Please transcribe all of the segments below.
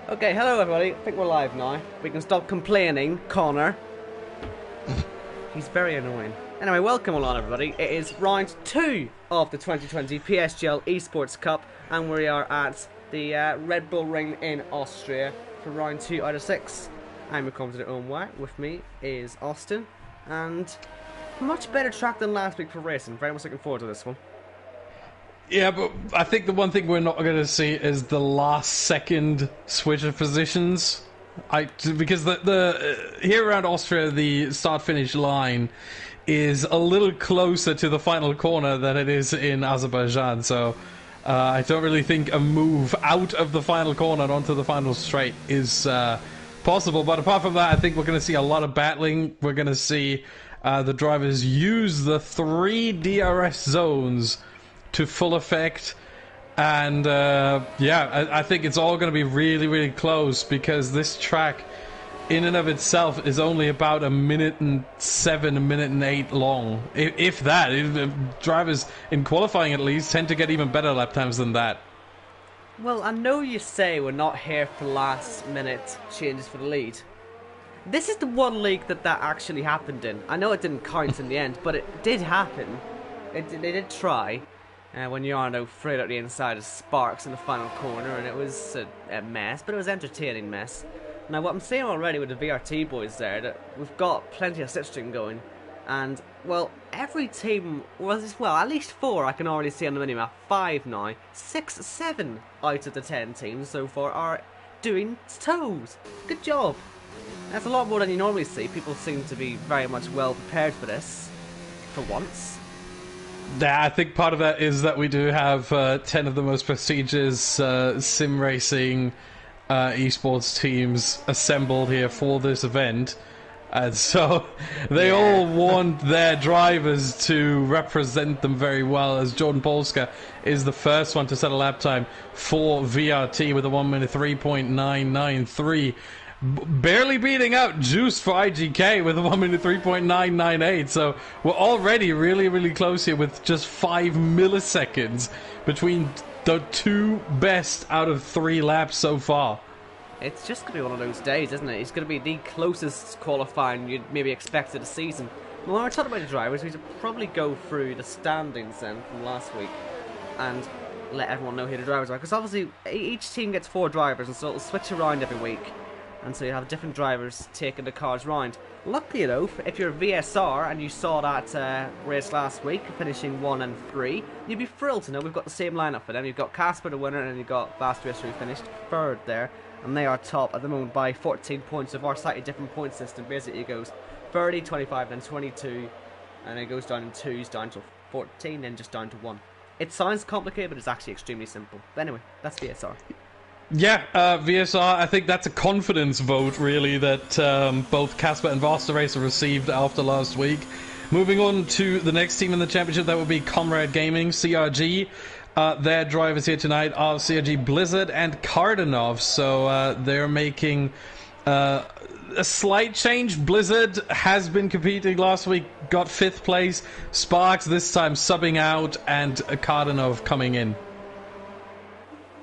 Okay, hello everybody. I think we're live now. We can stop complaining, Connor. He's very annoying. Anyway, welcome along everybody. It is round 2 of the 2020 PSGL Esports Cup, and we are at the Red Bull Ring in Austria for round 2 out of 6. I'm recording it own way. With me is Austin, and much better track than last week for racing. Very much looking forward to this one. Yeah, but I think the one thing we're not going to see is the last second switch of positions. Because the here around Austria, the start-finish line is a little closer to the final corner than it is in Azerbaijan. So I don't really think a move out of the final corner and onto the final straight is possible. But apart from that, I think we're going to see a lot of battling. We're going to see the drivers use the 3 DRS zones to full effect, and I think it's all going to be really, really close, because this track in and of itself is only about 1:07, 1:08 long, if that. Drivers in qualifying at least tend to get even better lap times than that. Well, I know you say we're not here for last minute changes for the lead. This is the one league that actually happened in. I know it didn't count in the end, but it did happen. They did try. When Yarno frayed out the inside of Sparks in the final corner, and it was a mess, but it was an entertaining mess. Now, what I'm saying already with the VRT boys there, that we've got plenty of slipstream going, and, well, every team, well, at least 4 I can already see on the minimap, 5 now, 6, 7 out of the 10 teams so far are doing toes. Good job. That's a lot more than you normally see. People seem to be very much well prepared for this, for once. Yeah, I think part of that is that we do have 10 of the most prestigious sim racing esports teams assembled here for this event, and so they all want their drivers to represent them very well, as Jordan Polska is the first one to set a lap time for VRT with a 1:03.993. Barely beating out Juiced for IGK with a 1:03.998, so we're already really, really close here with just 5 milliseconds between the 2 best out of 3 laps so far. It's just going to be one of those days, isn't it? It's going to be the closest qualifying you'd maybe expect of the season. Well, when we're talking about the drivers, we should probably go through the standings then from last week and let everyone know who the drivers are, because obviously each team gets 4 drivers, and so it'll switch around every week. And so you have different drivers taking the cars round. Luckily though, if you're VSR and you saw that race last week, finishing 1 and 3, you'd be thrilled to know we've got the same lineup for them. You've got Casper the winner, and you've got Fast Racer who finished 3rd there. And they are top at the moment by 14 points of our slightly different point system. Basically it goes 30, 25, then 22, and it goes down in 2s, down to 14, then just down to 1. It sounds complicated, but it's actually extremely simple. But anyway, that's VSR. Yeah, VSR, I think that's a confidence vote, really, that both Casper and Vasta Racer received after last week. Moving on to the next team in the championship, that would be Comrade Gaming, CRG. Their drivers here tonight are CRG Blizzard and Kardanov, so they're making a slight change. Blizzard has been competing last week, got 5th place. Sparks this time subbing out, and Kardanov coming in.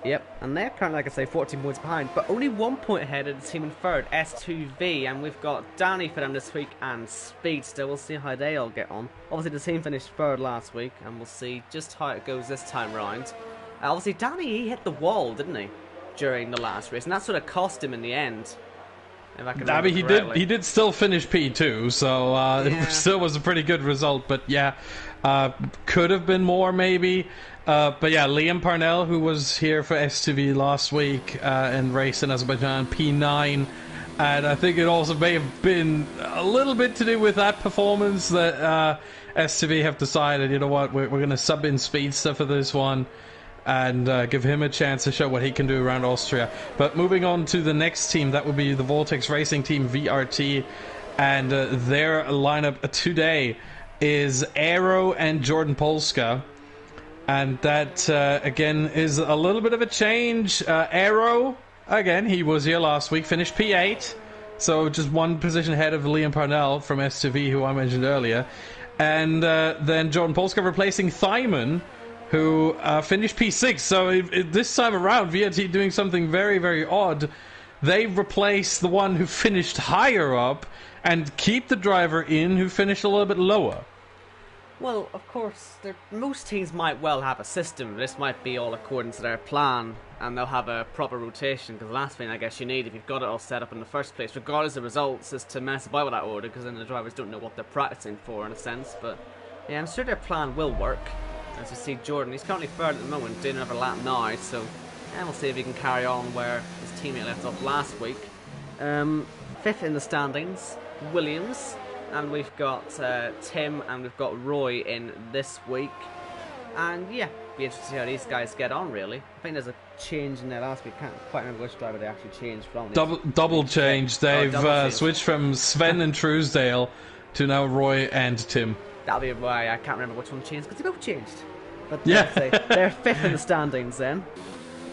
Yep, and they're currently, like I say, 14 points behind, but only 1 point ahead of the team in 3rd, S2V, and we've got Danny for them this week and Speedster. We'll see how they all get on. Obviously, the team finished 3rd last week, and we'll see just how it goes this time round. Obviously, Danny, he hit the wall, didn't he, during the last race, and that sort of cost him in the end. If I can remember correctly. He did still finish P2, so it still was a pretty good result, but yeah, could have been more maybe. But yeah, Liam Parnell, who was here for S2V last week and raced in Azerbaijan, P9, and I think it also may have been a little bit to do with that performance that S2V have decided, you know what, we're going to sub in Speedster for this one and give him a chance to show what he can do around Austria. But moving on to the next team, that would be the Vortex Racing Team, VRT, and their lineup today is Aero and Jordan Polska. And that, again, is a little bit of a change. Aero, again, he was here last week, finished P8. So just 1 position ahead of Liam Parnell from S2V, who I mentioned earlier. And then Jordan Polska replacing Thyman, who finished P6. So this time around, VRT doing something very, very odd. they replace the one who finished higher up and keep the driver in who finished a little bit lower. Well, of course, most teams might well have a system. This might be all according to their plan, and they'll have a proper rotation, because the last thing I guess you need, if you've got it all set up in the first place, regardless of results, is to mess about with that order, because then the drivers don't know what they're practicing for, in a sense. But yeah, I'm sure their plan will work. As you see, Jordan, he's currently third at the moment, doing another lap now, so yeah, we'll see if he can carry on where his teammate left off last week. Fifth in the standings, Williams. And we've got Tim and we've got Roy in this week. And yeah, be interested to see how these guys get on, really. I think there's a change in there last week. Can't quite remember which driver they actually changed from. Double change. They've switched from Sven and Truesdale to now Roy and Tim. That'll be why I can't remember which one changed, because they both changed. But yeah, they're fifth in the standings then.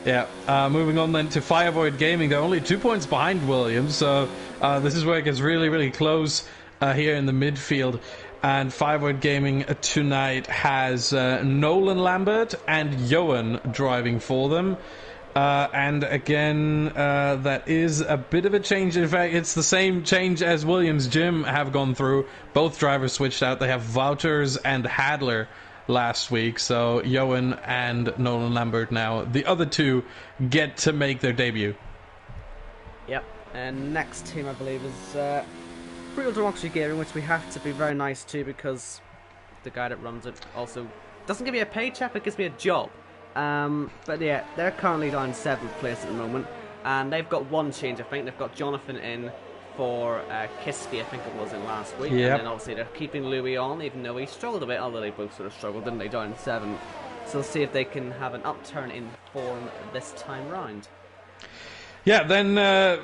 Yeah, moving on then to Fireboard Gaming. They're only 2 points behind Williams, so this is where it gets really, really close. Here in the midfield, and Fireboard Gaming tonight has Nolan Lambert and Johan driving for them, and again that is a bit of a change. In fact, it's the same change as Williams Jim have gone through. Both drivers switched out. They have Wouters and Hadler last week, so Johan and Nolan Lambert now. The other two get to make their debut. Yep, and next team I believe is Real Democracy Gaming, which we have to be very nice to, because the guy that runs it also doesn't give me a paycheck, but gives me a job. But yeah, they're currently down 7th place at the moment, and they've got one change. I think they've got Jonathan in for Kiski, I think it was, in last week. Yep. And then obviously they're keeping Louis on, even though he struggled a bit, although they both sort of struggled, didn't they, down 7th. So we'll see if they can have an upturn in form this time round. Yeah, then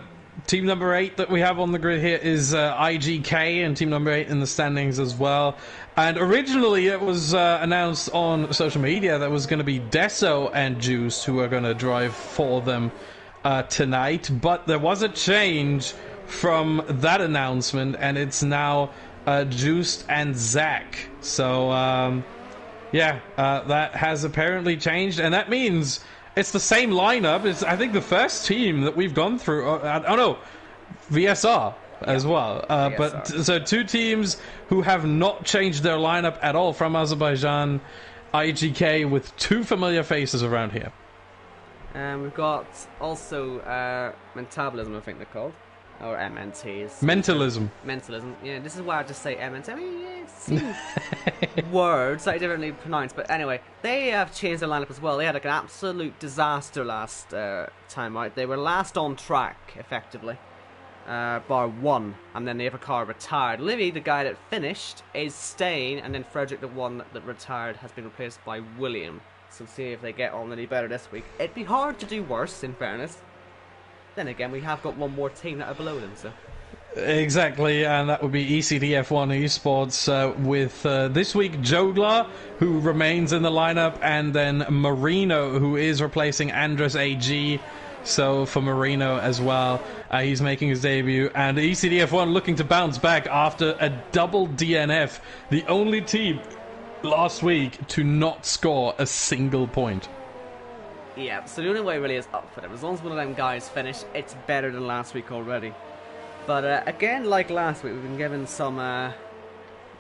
team number 8 that we have on the grid here is IGK, and team number 8 in the standings as well. And originally it was announced on social media that it was going to be Deso and Juice who are going to drive for them tonight, but there was a change from that announcement, and it's now Juiced and Zach. So yeah, that has apparently changed, and that means it's the same lineup. It's, I think, the first team that we've gone through. Oh no, VSR as well. VSR. But so 2 teams who have not changed their lineup at all from Azerbaijan, IGK, with 2 familiar faces around here. We've got also Metabolism, I think they're called. Or MNTs. Mentalism. Mentalism. Yeah, this is why I just say MNT. I mean, yeah, it seems words slightly differently pronounced. But anyway, they have changed their lineup as well. They had like an absolute disaster last time out. They were last on track, effectively, bar 1. And then the other car retired. Livy, the guy that finished, is staying. And then Frederick, the one that retired, has been replaced by William. So see if they get on any better this week. It'd be hard to do worse, in fairness. Then again, we have got one more team that are below them, so... Exactly, and that would be ECDF1 Esports with this week Jogla, who remains in the lineup, and then Marino, who is replacing Andres AG. So for Marino as well, he's making his debut, and ECDF1 looking to bounce back after a double DNF, the only team last week to not score a single point. Yeah, so the only way really is up for them. As long as one of them guys finish, it's better than last week already. But again, like last week, we've been given some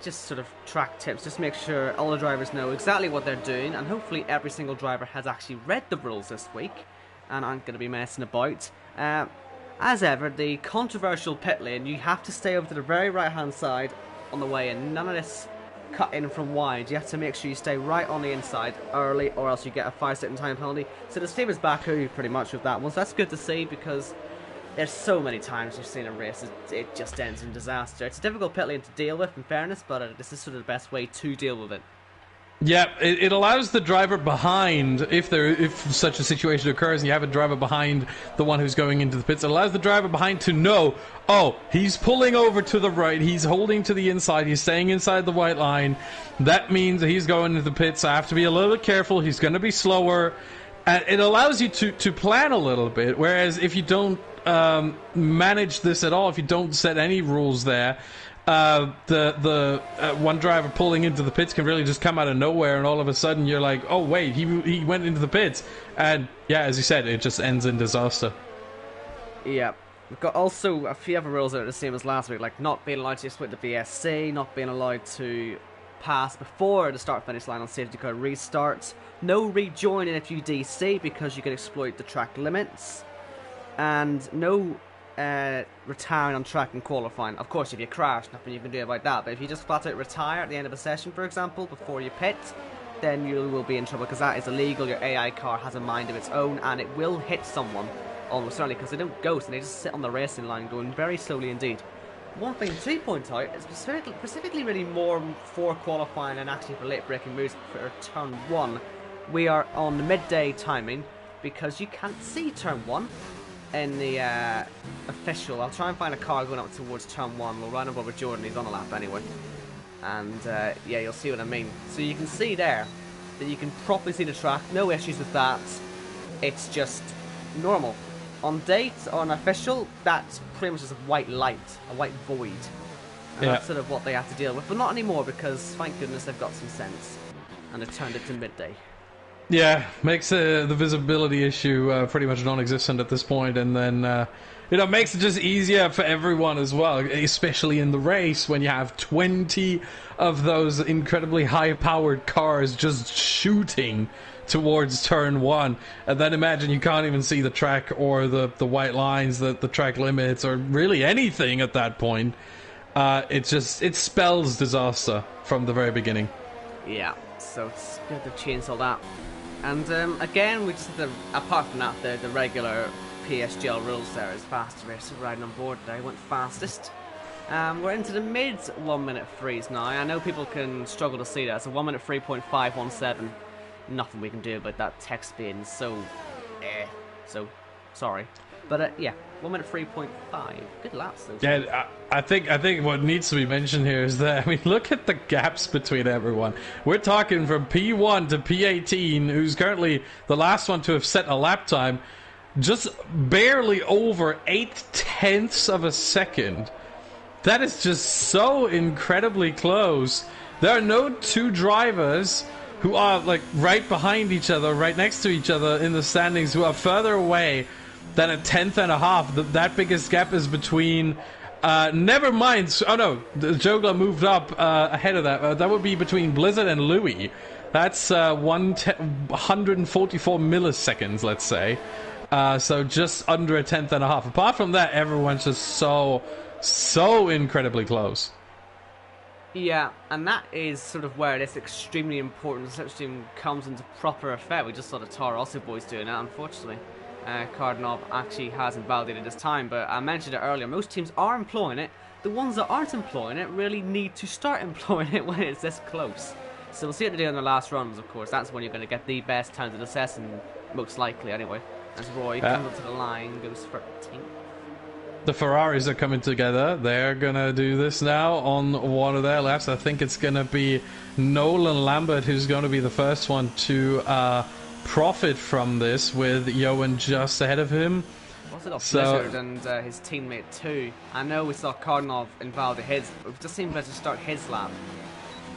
just sort of track tips. Just make sure all the drivers know exactly what they're doing, and hopefully every single driver has actually read the rules this week and aren't going to be messing about. As ever, the controversial pit lane, you have to stay over to the very right-hand side on the way in. None of this cut in from wide. You have to make sure you stay right on the inside early, or else you get a 5-second time penalty. So the same as Baku pretty much with that one. So that's good to see, because there's so many times you've seen a race it just ends in disaster. It's a difficult pit lane to deal with, in fairness, but this is sort of the best way to deal with it. Yeah, it allows the driver behind, if such a situation occurs and you have a driver behind the one who's going into the pits, it allows the driver behind to know, oh, he's pulling over to the right, he's holding to the inside, he's staying inside the white line. That means that he's going into the pits. I have to be a little bit careful, he's going to be slower. And it allows you to plan a little bit, whereas if you don't manage this at all, if you don't set any rules there, the one driver pulling into the pits can really just come out of nowhere, and all of a sudden you're like, oh wait, he went into the pits, and yeah, as you said, it just ends in disaster. Yeah. We've got also a few other rules that are the same as last week, like not being allowed to split the BSC, not being allowed to pass before the start-finish line on safety car restarts, no rejoining if you DC because you can exploit the track limits, and no retiring on track and qualifying. Of course, if you crash, nothing you can do about that, but if you just flat out retire at the end of a session, for example, before you pit, then you will be in trouble because that is illegal. Your AI car has a mind of its own and it will hit someone. Almost certainly, because they don't ghost and they just sit on the racing line going very slowly indeed. One thing to point out is specifically really more for qualifying and actually for late braking moves for turn 1. We are on the midday timing because you can't see turn 1 in the official. I'll try and find a car going up towards turn 1. We'll run over Jordan, he's on a lap anyway. And yeah, you'll see what I mean. So you can see there that you can properly see the track, no issues with that. It's just normal. On date, on official, that's pretty much just a white light, a white void. And that's sort of what they have to deal with. But not anymore because, thank goodness, they've got some sense. And they've turned it to midday. Yeah, makes the visibility issue pretty much non-existent at this point, and then makes it just easier for everyone as well, especially in the race when you have 20 of those incredibly high-powered cars just shooting towards turn 1, and then imagine you can't even see the track or the white lines, the track limits, or really anything at that point. It spells disaster from the very beginning. Yeah, so it's good to change all that. And again, we just have apart from that, the regular PSGL rules there is fastest racer riding on board today, went fastest. We're into the mid 1 minute freeze now. I know people can struggle to see that. It's a 1 minute 3.517. Nothing we can do about that text being so sorry. But yeah, 1 minute 3.5. Good laps though. Yeah, I think what needs to be mentioned here is that, I mean, look at the gaps between everyone. We're talking from P1 to P18, who's currently the last one to have set a lap time, just barely over 0.8 of a second. That is just so incredibly close. There are no two drivers who are like right behind each other, right next to each other in the standings, who are further away than 1/10.5. That biggest gap is between never mind. Oh no, the Jogler moved up ahead of that. That would be between Blizzard and Louis. That's 144 milliseconds, let's say. So just under 1/10.5. Apart from that, everyone's just so incredibly close. Yeah, and that is sort of where this extremely important slipstream comes into proper effect. We just saw the Toro Rosso boys doing it, unfortunately. Cardinov actually hasn't validated this time, but I mentioned it earlier, most teams are employing it. The ones that aren't employing it really need to start employing it when it's this close. So we'll see what they do in their last runs, of course. That's when you're going to get the best times of the session, most likely anyway. As Roy comes up to the line, goes 13th. The Ferraris are coming together. They're going to do this now on one of their laps. I think it's going to be Nolan Lambert who's going to be the first one to profit from this, with Johan just ahead of him. What's it off Blizzard and his teammate too? I know we saw Cardinov invalidate his. We've just seen Blizzard start his lap.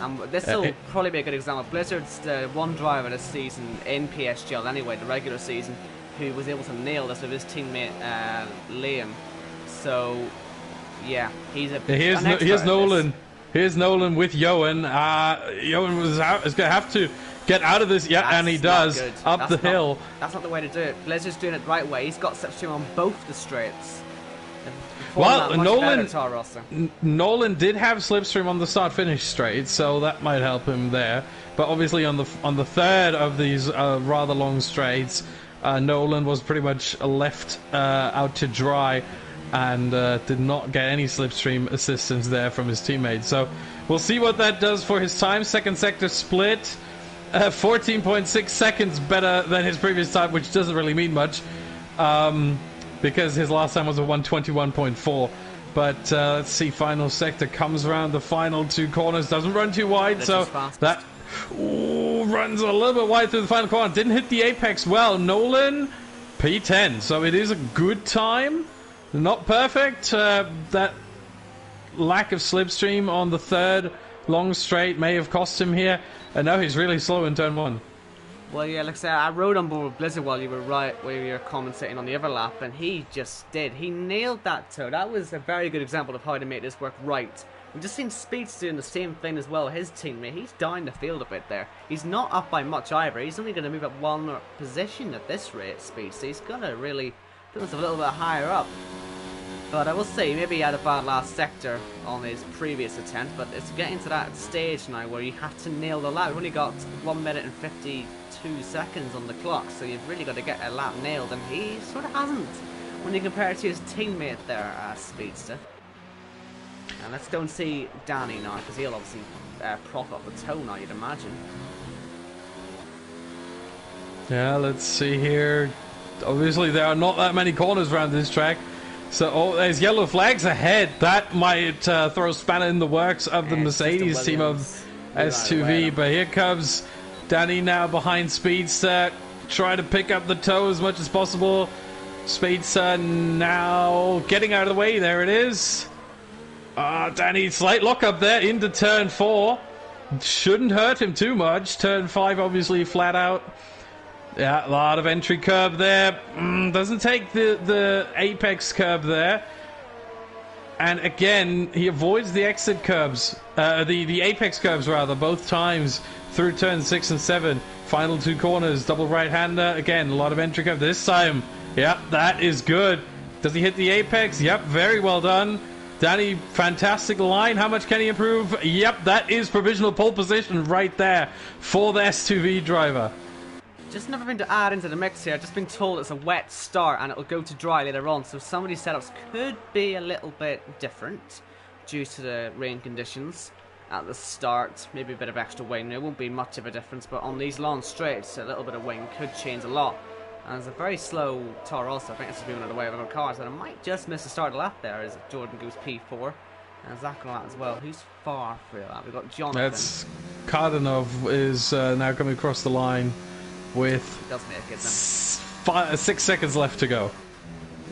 And this will probably be a good example. Blizzard's the one driver this season in PSGL anyway, the regular season, who was able to nail this with his teammate Liam. So, yeah, he's a here's Nolan. Here's Nolan with Johan. Johan is going to have to get out of this. Yeah, and he does. Up the hill. That's not the way to do it. Blizzard's doing it the right way. He's got slipstream on both the straights. Well, Nolan did have slipstream on the start-finish straight, so that might help him there. But obviously on the third of these rather long straights, Nolan was pretty much left out to dry, and did not get any slipstream assistance there from his teammates. So we'll see what that does for his time. Second sector split, 14.6 seconds better than his previous time, which doesn't really mean much, because his last time was a 121.4. But let's see, final sector comes around the final two corners, doesn't run too wide, so that runs a little bit wide through the final corner. Didn't hit the apex well. Nolan, P10, so it is a good time. Not perfect. That lack of slipstream on the third long straight may have cost him here. And now he's really slow in turn one. Well, yeah, like I said, I rode on board with Blizzard while you were commentating on the other lap, and he just did. He nailed that toe. That was a very good example of how to make this work right. We've just seen Speeds doing the same thing as well. His teammate, he's down the field a bit there. He's not up by much either. He's only going to move up one position at this rate, Speeds. So he's got to really put himself a little bit higher up. But I will say, maybe he had a bad last sector on his previous attempt, but it's getting to that stage now where you have to nail the lap. We've only got 1 minute and 52 seconds on the clock, so you've really got to get a lap nailed, and he sort of hasn't when you compare it to his teammate there, Speedster. And let's go and see Danny now, because he'll obviously profit off the toe now, you'd imagine. Yeah, let's see here. Obviously, there are not that many corners around this track. So, there's yellow flags ahead. That might throw a spanner in the works of the Mercedes team of S2V. But here comes Danny now behind Speedster. Try to pick up the toe as much as possible. Speedster now getting out of the way. There it is. Danny, slight lock up there into turn 4. Shouldn't hurt him too much. Turn 5 obviously flat out. Yeah, a lot of entry curb there. Doesn't take the apex curb there. And again, he avoids the exit curbs. The apex curbs, rather, both times through turns 6 and 7. Final 2 corners, double right-hander. Again, a lot of entry curb this time. Yep, that is good. Does he hit the apex? Yep, very well done. Danny, fantastic line. How much can he improve? Yep, that is provisional pole position right there for the S2V driver. Just another thing to add into the mix here. I've just been told it's a wet start and it'll go to dry later on, so some of these setups could be a little bit different due to the rain conditions at the start. Maybe a bit of extra wing. There won't be much of a difference, but on these long straights, a little bit of wing could change a lot. And there's a very slow tar also. I think this is moving out of the way of other cars, and I might just miss the start of the lap there as Jordan goes P4. And Zach on that as well. Who's far through that? We've got Jonathan. That's Kardanov is now coming across the line with 6 seconds left to go.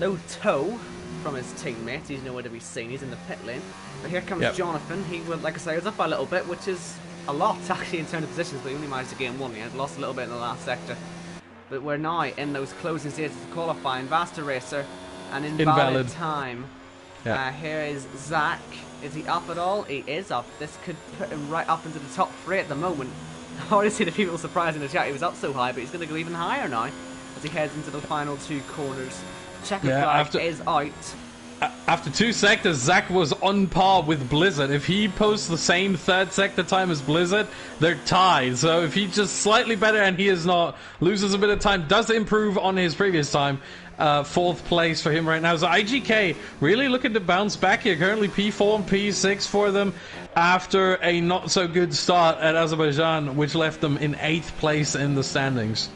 No toe from his teammate. He's nowhere to be seen. He's in the pit lane. But here comes Jonathan. He would, like I say, was up by a little bit, which is a lot actually in terms of positions, but he only managed to gain 1. He had lost a little bit in the last sector. But we're now in those closing stages of qualifying. Vasta Racer, an invalid time. Yeah. Here is Zach. Is he up at all? He is up. This could put him right up into the top 3 at the moment. I already see the people surprised in the chat he was up so high, but he's going to go even higher now as he heads into the final 2 corners. Checker flag is out. After 2 sectors, Zach was on par with Blizzard. If he posts the same 3rd sector time as Blizzard, they're tied. So if he's just slightly better and he is not, loses a bit of time, does improve on his previous time. 4th place for him right now. So IGK really looking to bounce back here. Currently P4 and P6 for them after a not so good start at Azerbaijan, which left them in 8th place in the standings.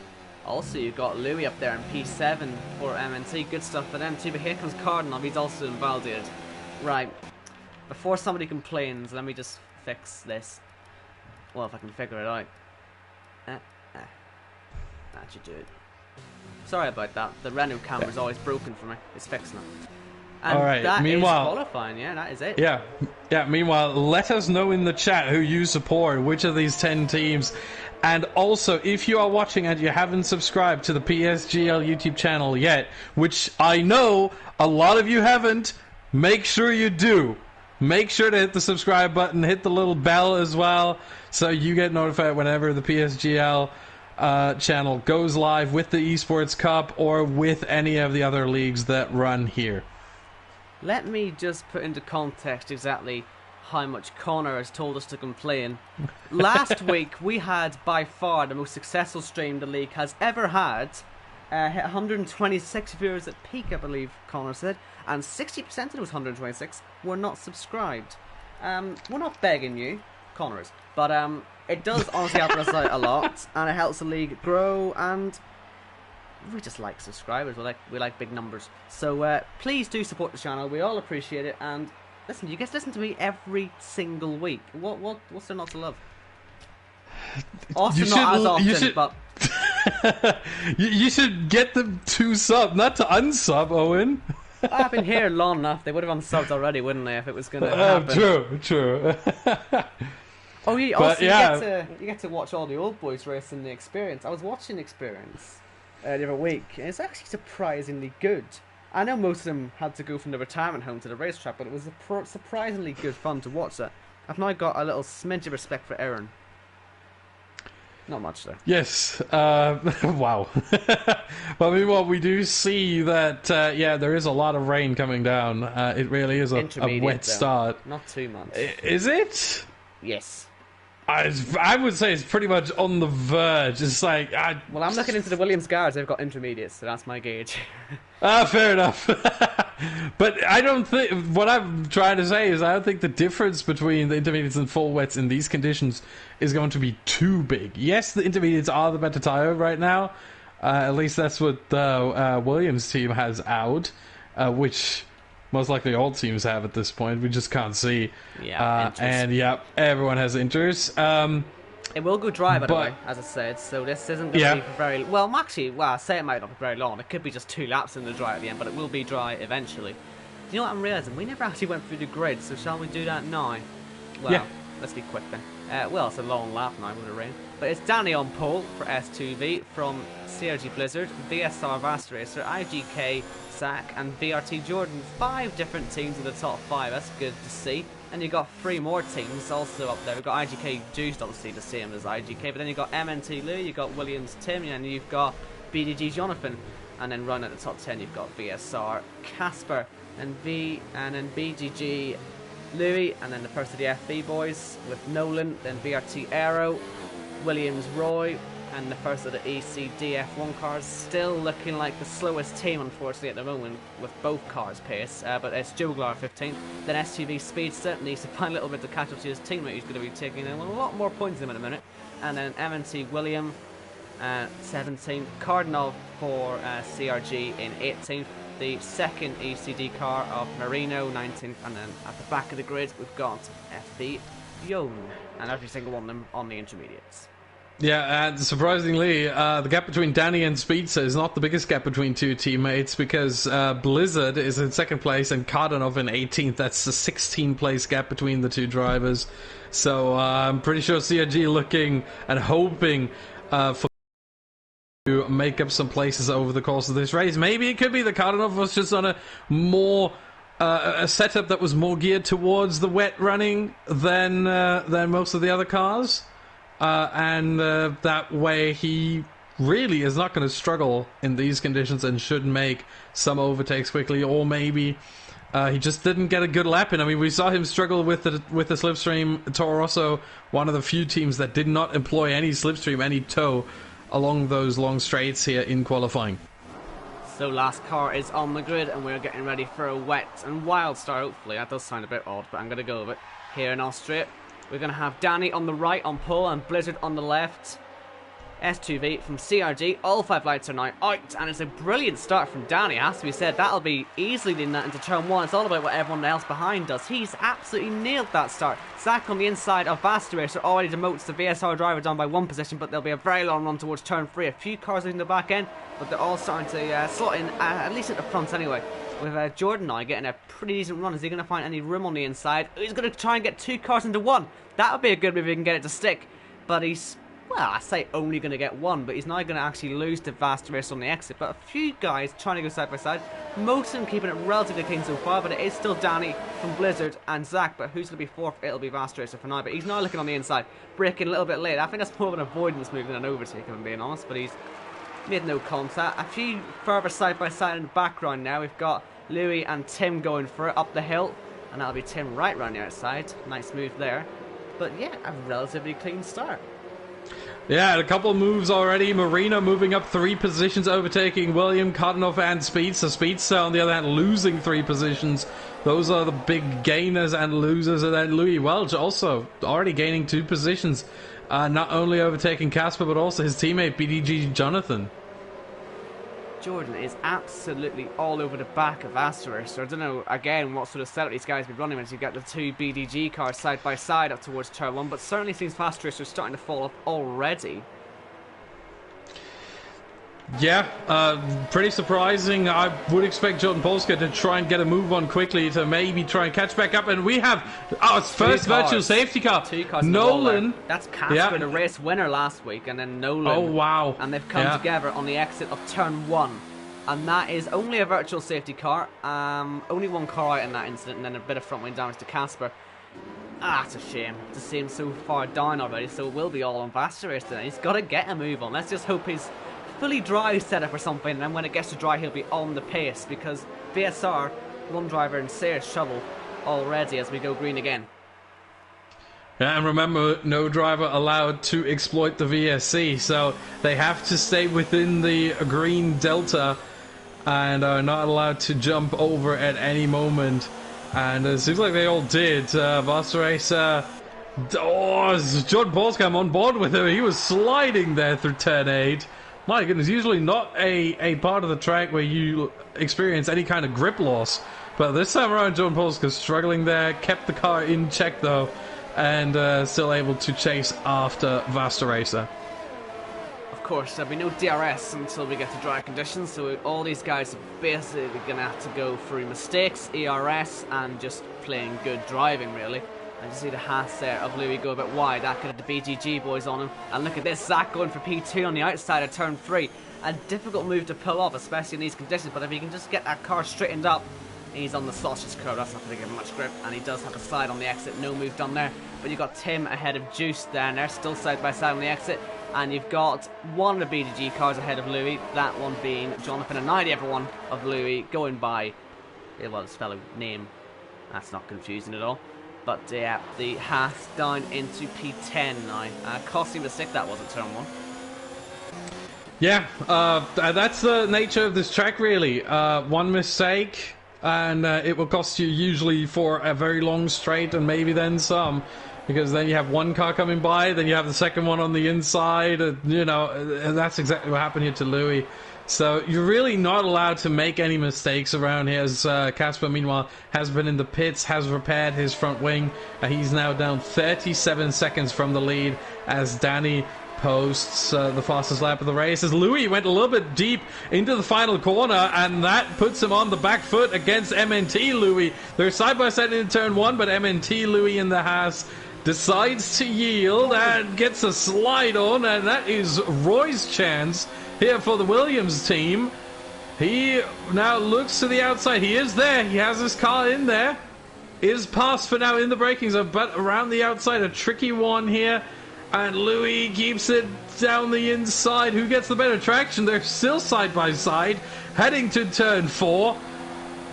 Also, you've got Louis up there in P7 for MNT. Good stuff for them too. But here comes Cardinal. He's also invalidated. Right. Before somebody complains, let me just fix this. Well, if I can figure it out. That should do it. Sorry about that. The Renault camera's always broken for me. It's fixed now. And all right. That meanwhile, is qualifying. Yeah, that is it. Yeah. Meanwhile, let us know in the chat who you support, which of these 10 teams. And also, if you are watching and you haven't subscribed to the PSGL YouTube channel yet, which I know a lot of you haven't, make sure you do. Make sure to hit the subscribe button, hit the little bell as well, so you get notified whenever the PSGL channel goes live with the Esports Cup or with any of the other leagues that run here. Let me just put into context exactly how much Connor has told us to complain. Last week we had by far the most successful stream the league has ever had. Hit 126 viewers at peak, I believe Connor said, and 60% of those 126 were not subscribed. We're not begging you, Connor is, but it does honestly help us out a lot, and it helps the league grow, and we just like subscribers. We like big numbers. So please do support the channel. We all appreciate it. And listen, you guys listen to me every single week. What's there not to love? Also, not as often, but you should get them to sub, not to unsub, Owen. I've been here long enough. They would have unsubbed already, wouldn't they, if it was going to happen? True. Oh yeah, But also yeah, you get to watch all the old boys racing the Experience. I was watching Experience the other week, and it's actually surprisingly good. I know most of them had to go from the retirement home to the racetrack, but it was surprisingly good fun to watch that. I've now got a little smidge of respect for Aaron. Not much though. yes. Wow. Well, I mean, well, we do see that. Yeah, there is a lot of rain coming down. It really is a wet Though. start. Not too much. Is it? Yes. I would say it's pretty much on the verge. It's like well, I'm looking into the Williams guards. They've got intermediates, so that's my gauge. Fair enough. But I don't think what I'm trying to say is I don't think the difference between the intermediates and full wets in these conditions is going to be too big. Yes, the intermediates are the better tire right now. At least that's what the Williams team has out, which most likely all teams have at this point. We just can't see. Yeah, and yeah, everyone has inters. It will go dry, by the way, as I said, so this isn't going to be for very... Well, actually, I say it might not be very long. It could be just 2 laps in the dry at the end, but it will be dry eventually. You know what I'm realising? We never actually went through the grid, so shall we do that now? Well, let's be quick then. Well, it's a long lap now with the rain. But it's Danny on pole for S2V from CRG Blizzard, VSR Vast Racer, IGK, SAC, and VRT Jordan. 5 different teams in the top 5. That's good to see. And you've got 3 more teams also up there. We've got IGK Juiced, obviously the same as IGK, but then you've got MNT Lou, you've got Williams Tim, and you've got BDG Jonathan. And then running at the top 10, you've got VSR Casper, and then BGG Louis, and then the first of the FB boys with Nolan, then VRT Aero, Williams Roy, and the first of the ECDF1 cars. Still looking like the slowest team, unfortunately, at the moment, with both cars' pace. But it's Joglar 15th. Then STV Speedster needs to find a little bit to catch up to his teammate, who's going to be taking in a lot more points in a minute. And then MNT William 17th. Cardinal for CRG in 18th. The second ECD car of Marino 19th. And then at the back of the grid, we've got FB Young. And every single one of them on the intermediates. Yeah, and surprisingly, the gap between Danny and Speedster is not the biggest gap between 2 teammates because Blizzard is in 2nd place and Kardanov in 18th. That's a 16-place gap between the 2 drivers. So I'm pretty sure CRG looking and hoping for to make up some places over the course of this race. Maybe it could be that Kardanov was just on a more a setup that was more geared towards the wet running than most of the other cars. And that way he really is not going to struggle in these conditions and should make some overtakes quickly, or maybe he just didn't get a good lap in. I mean, we saw him struggle with the slipstream. Toro Rosso, one of the few teams that did not employ any slipstream, any tow along those long straights here in qualifying. So last car is on the grid and we're getting ready for a wet and wild start, hopefully. That does sound a bit odd, but I'm going to go with it. Here in Austria, we're going to have Danny on the right on pole and Blizzard on the left. S2V from CRG, all 5 lights are now out, and it's a brilliant start from Danny, it has to be said. That'll be easily leading that into turn 1. It's all about what everyone else behind does. He's absolutely nailed that start. Zach on the inside of Vast Racer already demotes the VSR driver down by 1 position, but there'll be a very long run towards turn 3. A few cars in the back end, but they're all starting to slot in, at least at the front anyway. With Jordan now getting a pretty decent run. Is he going to find any room on the inside? He's going to try and get 2 cars into 1. That would be a good move if he can get it to stick. But he's, well, I say only going to get 1, but he's now going to actually lose to Vast Race on the exit. But a few guys trying to go side by side. Most of them keeping it relatively clean so far, but it is still Danny from Blizzard and Zach. But who's going to be 4th? It'll be Vast Racer for now. But he's now looking on the inside, braking a little bit late. I think that's more of an avoidance move than an overtake, if I'm being honest. But he's made no contact. A few further side by side in the background now. We've got Louis and Tim going for it up the hill, and that'll be Tim right round the outside. Nice move there. But yeah, a relatively clean start. Yeah, a couple of moves already. Marino moving up 3 positions, overtaking William, Kardanov and Speedster. Speedster, on the other hand, losing 3 positions. Those are the big gainers and losers. And then Louis Welch also already gaining 2 positions. Not only overtaking Casper, but also his teammate BDG Jonathan. Jordan is absolutely all over the back of Austria, so I don't know, again, what sort of setup these guys will be running as you get the 2 BDG cars side by side up towards turn 1, but certainly seems Austria are starting to fall off already. Yeah, pretty surprising. I would expect Jordan Polska to try and get a move on quickly to maybe try and catch back up. And we have our first virtual safety car. 2 cars Nolan. That's Casper, the race winner last week, and then Nolan. Oh, wow. And they've come together on the exit of turn 1. And that is only a virtual safety car. Only 1 car out in that incident, and then a bit of front wing damage to Casper. It's a shame to see him so far down already, so it will be all on Vasteris today. He's got to get a move on. Let's just hope he's fully dry setup or something, and then when it gets to dry he'll be on the pace, because VSR, 1 driver in serious trouble already as we go green again. Yeah, and remember, no driver allowed to exploit the VSC, so they have to stay within the green delta and are not allowed to jump over at any moment. And it seems like they all did. Vasteris, Jordan Polska, I'm on board with him. He was sliding there through turn 8. My goodness, usually not a part of the track where you experience any kind of grip loss. But this time around, Jordan Polska struggling there, kept the car in check though, and still able to chase after Vasteris. Of course, there'll be no DRS until we get to dry conditions, so all these guys are basically going to have to go through mistakes, ERS, and just playing good driving, really. And you see the Haas there of Louis go a bit wide. That could have the BGG boys on him. And look at this, Zach going for P2 on the outside of turn 3. A difficult move to pull off, especially in these conditions, but if he can just get that car straightened up, he's on the sausage curve. That's not going to give him much grip, and he does have a slide on the exit. No move done there, but you've got Tim ahead of Juice down there, still side by side on the exit. And you've got one of the BGG cars ahead of Louis, that one being Jonathan, and now the other one of Louis going by, well, his fellow name. That's not confusing at all. But yeah, the Haas down into P10 now. Costly mistake that was at turn 1. Yeah, that's the nature of this track, really. One mistake, and it will cost you usually for a very long straight, and maybe then some. Because then you have 1 car coming by, then you have the second one on the inside, and that's exactly what happened here to Louis. So you're really not allowed to make any mistakes around here, as Casper, meanwhile, has been in the pits, has repaired his front wing. He's now down 37 seconds from the lead as Danny posts the fastest lap of the race, as Louis went a little bit deep into the final corner, and that puts him on the back foot against MNT Louis. They're side by side in turn 1, but MNT Louis in the Haas decides to yield and gets a slide on, and that is Roy's chance here for the Williams team. He now looks to the outside. He is there. He has his car in there. Is passed for now in the braking zone, but around the outside, a tricky one here. And Louis keeps it down the inside. Who gets the better traction? They're still side by side, heading to turn 4.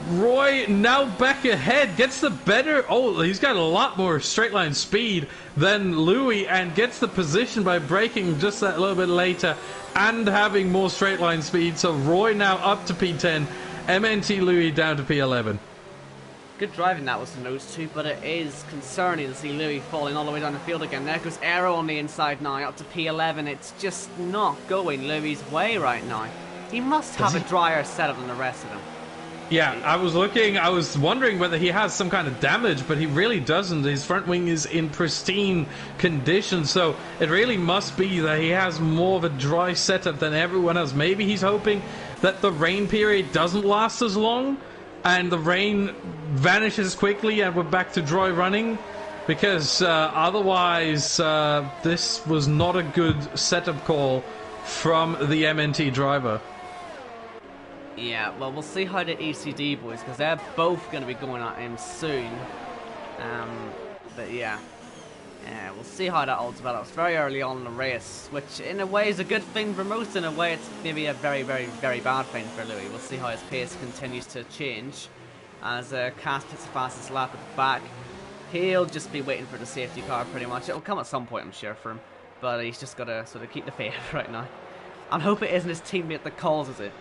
Roy now back ahead, gets the better. Oh, he's got a lot more straight line speed than Louis, and gets the position by braking just that little bit later and having more straight line speed. So Roy now up to P10, MNT Louis down to P11. Good driving that was from those two, but it is concerning to see Louis falling all the way down the field again. There goes Aero on the inside now, up to P11. It's just not going Louis' way right now. He must have a drier setup than the rest of them. Yeah, I was wondering whether he has some kind of damage, but he really doesn't. His front wing is in pristine condition, so it really must be that he has more of a dry setup than everyone else. Maybe he's hoping that the rain period doesn't last as long, and the rain vanishes quickly and we're back to dry running, because otherwise this was not a good setup call from the MNT driver. Yeah, well, we'll see how the ECD boys, because they're both going to be going at him soon. But yeah, we'll see how that all develops very early on in the race, which in a way is a good thing for most, in a way it's maybe a very, very, very bad thing for Louis. We'll see how his pace continues to change as Cass puts the fastest lap at the back. He'll just be waiting for the safety car pretty much. It'll come at some point, I'm sure, for him, but he's just got to sort of keep the faith right now. And hope it isn't his teammate that causes it.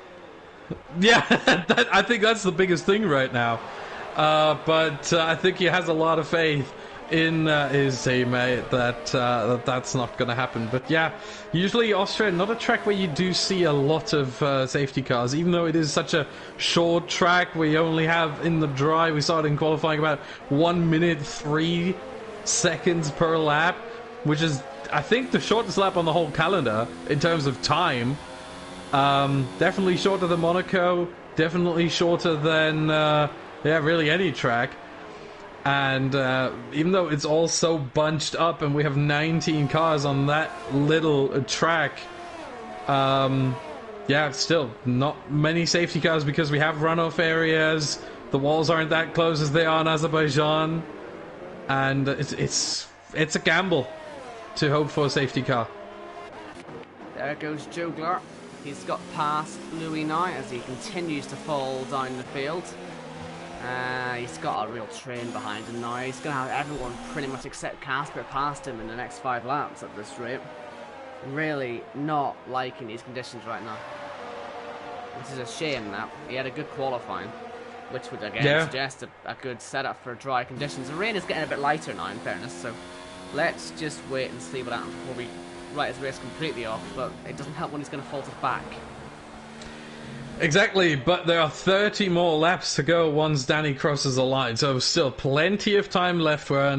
Yeah, I think that's the biggest thing right now. But I think he has a lot of faith in his teammate that that's not going to happen. But yeah, usually Austria, not a track where you do see a lot of safety cars, even though it is such a short track. We only have in the dry, we started in qualifying about 1 minute 3 seconds per lap, which is, I think, the shortest lap on the whole calendar in terms of time. Definitely shorter than Monaco. Definitely shorter than really any track. And even though it's all so bunched up and we have 19 cars on that little track, still not many safety cars because we have runoff areas. The walls aren't that close as they are in Azerbaijan, and it's a gamble to hope for a safety car. There goes Jogler. He's got past Louis now as he continues to fall down the field. He's got a real train behind him now. He's going to have everyone pretty much except Casper past him in the next 5 laps at this rate. Really not liking these conditions right now. This is a shame that he had a good qualifying, which would again suggest a good setup for dry conditions. The rain is getting a bit lighter now, in fairness, so let's just wait and see what happens before we write his race completely off. But it doesn't help when he's going to falter back. Exactly, but there are 30 more laps to go once Danny crosses the line, so still plenty of time left. We are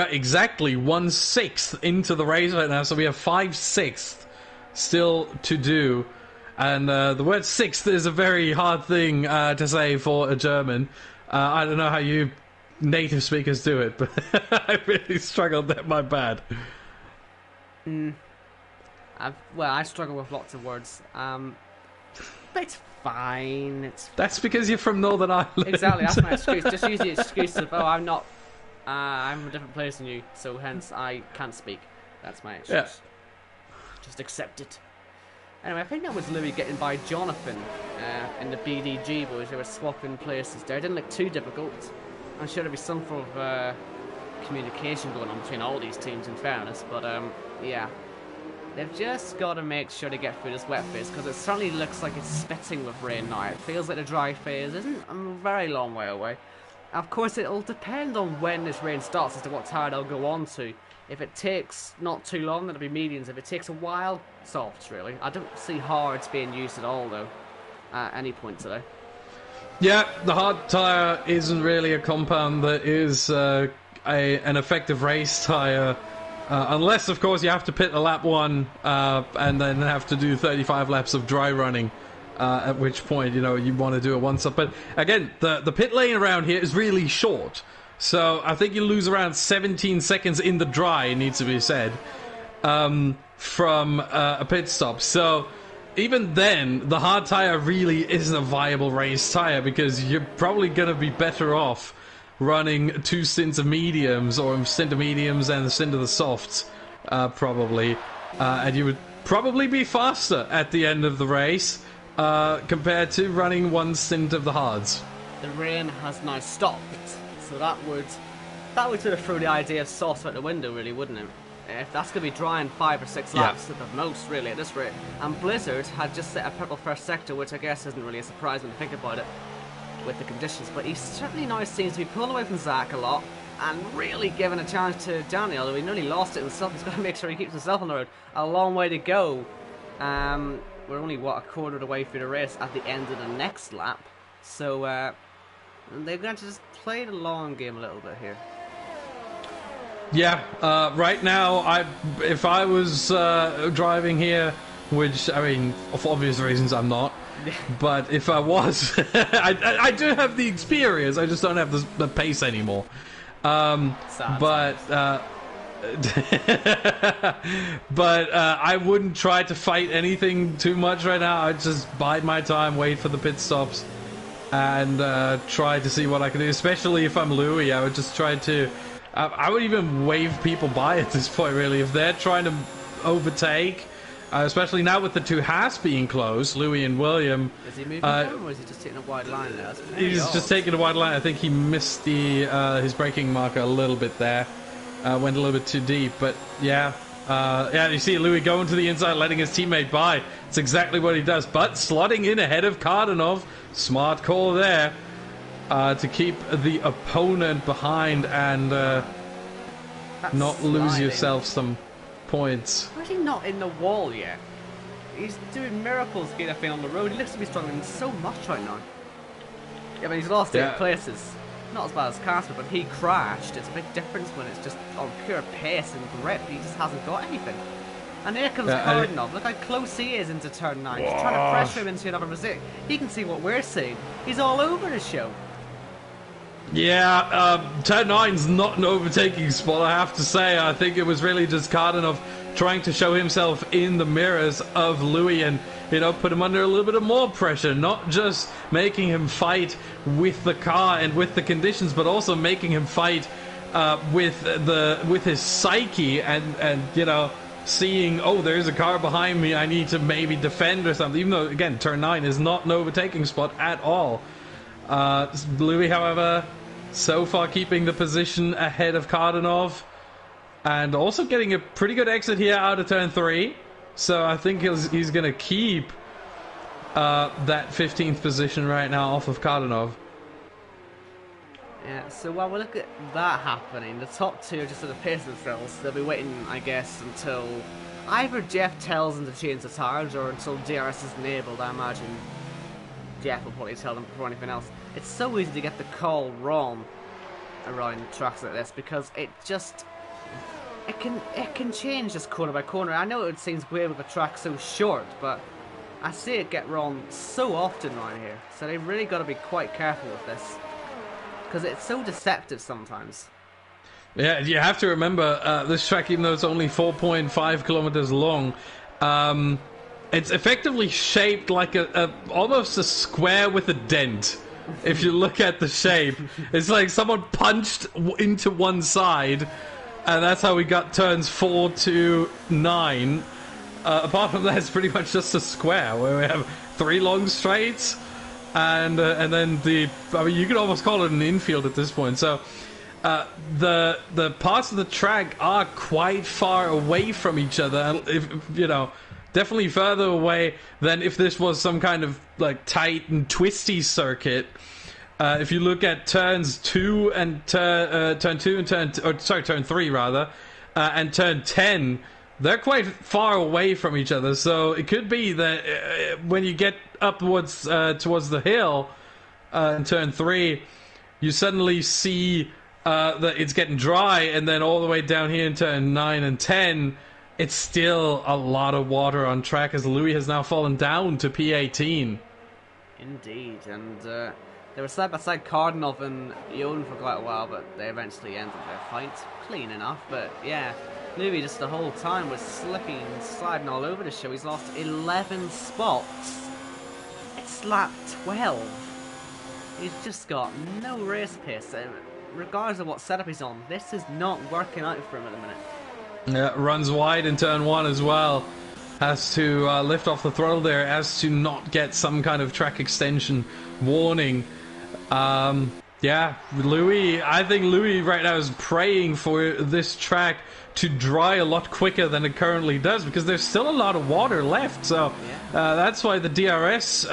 exactly 1/6 into the race right now, so we have 5/6 still to do. And the word sixth is a very hard thing to say for a German. I don't know how you native speakers do it, but I really struggled that my bad. I struggle with lots of words. But it's fine. That's because you're from Northern Ireland. Exactly, that's my excuse. Just use the excuse of, I'm not... I'm from a different place than you, so hence I can't speak. That's my excuse. Yeah. Just accept it. Anyway, I think that was Louis getting by Jonathan in the BDG boys. They were swapping places there. It didn't look too difficult. I'm sure there'll be some sort of communication going on between all these teams, in fairness. But, yeah. They've just got to make sure they get through this wet phase, because it certainly looks like it's spitting with rain now. It feels like the dry phase isn't a very long way away. Of course, it'll depend on when this rain starts as to what tire they'll go on to. If it takes not too long, then it'll be mediums. If it takes a while, softs, really. I don't see hards being used at all, though, at any point today. Yeah, the hard tyre isn't really a compound that is an effective race tyre. Unless, of course, you have to pit a lap 1 and then have to do 35 laps of dry running. At which point, you want to do a one-stop. But again, the pit lane around here is really short. So I think you lose around 17 seconds in the dry, it needs to be said, from a pit stop. So even then, the hard tyre really isn't a viable race tyre, because you're probably going to be better off running 2 stints of mediums, or a stint of mediums and a stint of the softs, probably. And you would probably be faster at the end of the race compared to running 1 stint of the hards. The rain has now stopped. So that would sort of throw the idea of sauce out the window, really, wouldn't it? If that's going to be dry in 5 or 6 laps at the most, really, at this rate. And Blizzard had just set a purple first sector, which I guess isn't really a surprise when you think about it with the conditions. But he certainly now seems to be pulling away from Zach a lot and really giving a challenge to Danny, although he nearly lost it himself. He's got to make sure he keeps himself on the road. A long way to go. We're only, a quarter of the way through the race at the end of the next lap. So, they're going to just play the long game a little bit here. Yeah, right now, if I was driving here, which, I mean, for obvious reasons I'm not, but if I was, I do have the experience, I just don't have the pace anymore. But I wouldn't try to fight anything too much right now. I'd just bide my time, wait for the pit stops, and try to see what I can do. Especially if I'm Louis, I would just try to... I would even wave people by at this point, really. If they're trying to overtake, especially now with the 2 halves being closed, Louis and William... Is he moving forward, or is he just taking a wide line there? He's just taking a wide line. I think he missed his braking marker a little bit there. Went a little bit too deep, but yeah. You see Louis going to the inside, letting his teammate by. It's exactly what he does, but slotting in ahead of Kardanov. Smart call there to keep the opponent behind and not lose yourself some points. Why is he not in the wall yet? He's doing miracles getting up on the road. He looks to be struggling so much right now. Yeah, but he's lost 8 places. Not as bad as Casper, but he crashed. It's a big difference when it's just on pure pace and grip. He just hasn't got anything. And here comes Cardinov. Look how close he is into turn 9. He's trying to pressure him into another position. He can see what we're seeing. He's all over the show. Yeah, turn 9's not an overtaking spot, I have to say. I think it was really just Cardinov trying to show himself in the mirrors of Louis and, you know, put him under a little bit of more pressure. Not just making him fight with the car and with the conditions, but also making him fight with his psyche and you know, seeing, oh, there's a car behind me, I need to maybe defend or something. Even though, again, turn 9 is not an overtaking spot at all. Louis, however, so far keeping the position ahead of Cardinov, and also getting a pretty good exit here out of turn 3. So I think he's going to keep that 15th position right now off of Cardinov. Yeah, so while we look at that happening, the top two are just sort of pace themselves. They'll be waiting, I guess, until either Jeff tells them to change the tires or until DRS is enabled. I imagine Jeff will probably tell them before anything else. It's so easy to get the call wrong around tracks like this because it can change just corner by corner. I know it seems weird with a track so short, but I see it get wrong so often around here. So they really got to be quite careful with this because it's so deceptive sometimes. Yeah, you have to remember this track, even though it's only 4.5 kilometers long, it's effectively shaped like almost a square with a dent. If you look at the shape, it's like someone punched into one side, and that's how we got turns 4 to 9. Apart from that, it's pretty much just a square where we have 3 long straights, and then I mean, you could almost call it an infield at this point. So the parts of the track are quite far away from each other, and if you know. Definitely further away than if this was some kind of like tight and twisty circuit. If you look at turns 2 and turn 2 and turn 3 rather, and turn 10, they're quite far away from each other. So it could be that when you get upwards towards the hill in turn 3, you suddenly see that it's getting dry, and then all the way down here in turn 9 and 10. It's still a lot of water on track as Louis has now fallen down to P18. Indeed, and they were side by side, Cardinov and Jon, for quite a while, but they eventually ended their fight clean enough. But yeah, Louis just the whole time was slipping and sliding all over the show. He's lost 11 spots. It's lap 12. He's just got no race pace. Regardless of what setup he's on, this is not working out for him at the minute. Yeah, runs wide in turn 1 as well. Has to lift off the throttle there as to not get some kind of track extension warning. Yeah, Louis, I think Louis right now is praying for this track to dry a lot quicker than it currently does because there's still a lot of water left. So that's why the DRS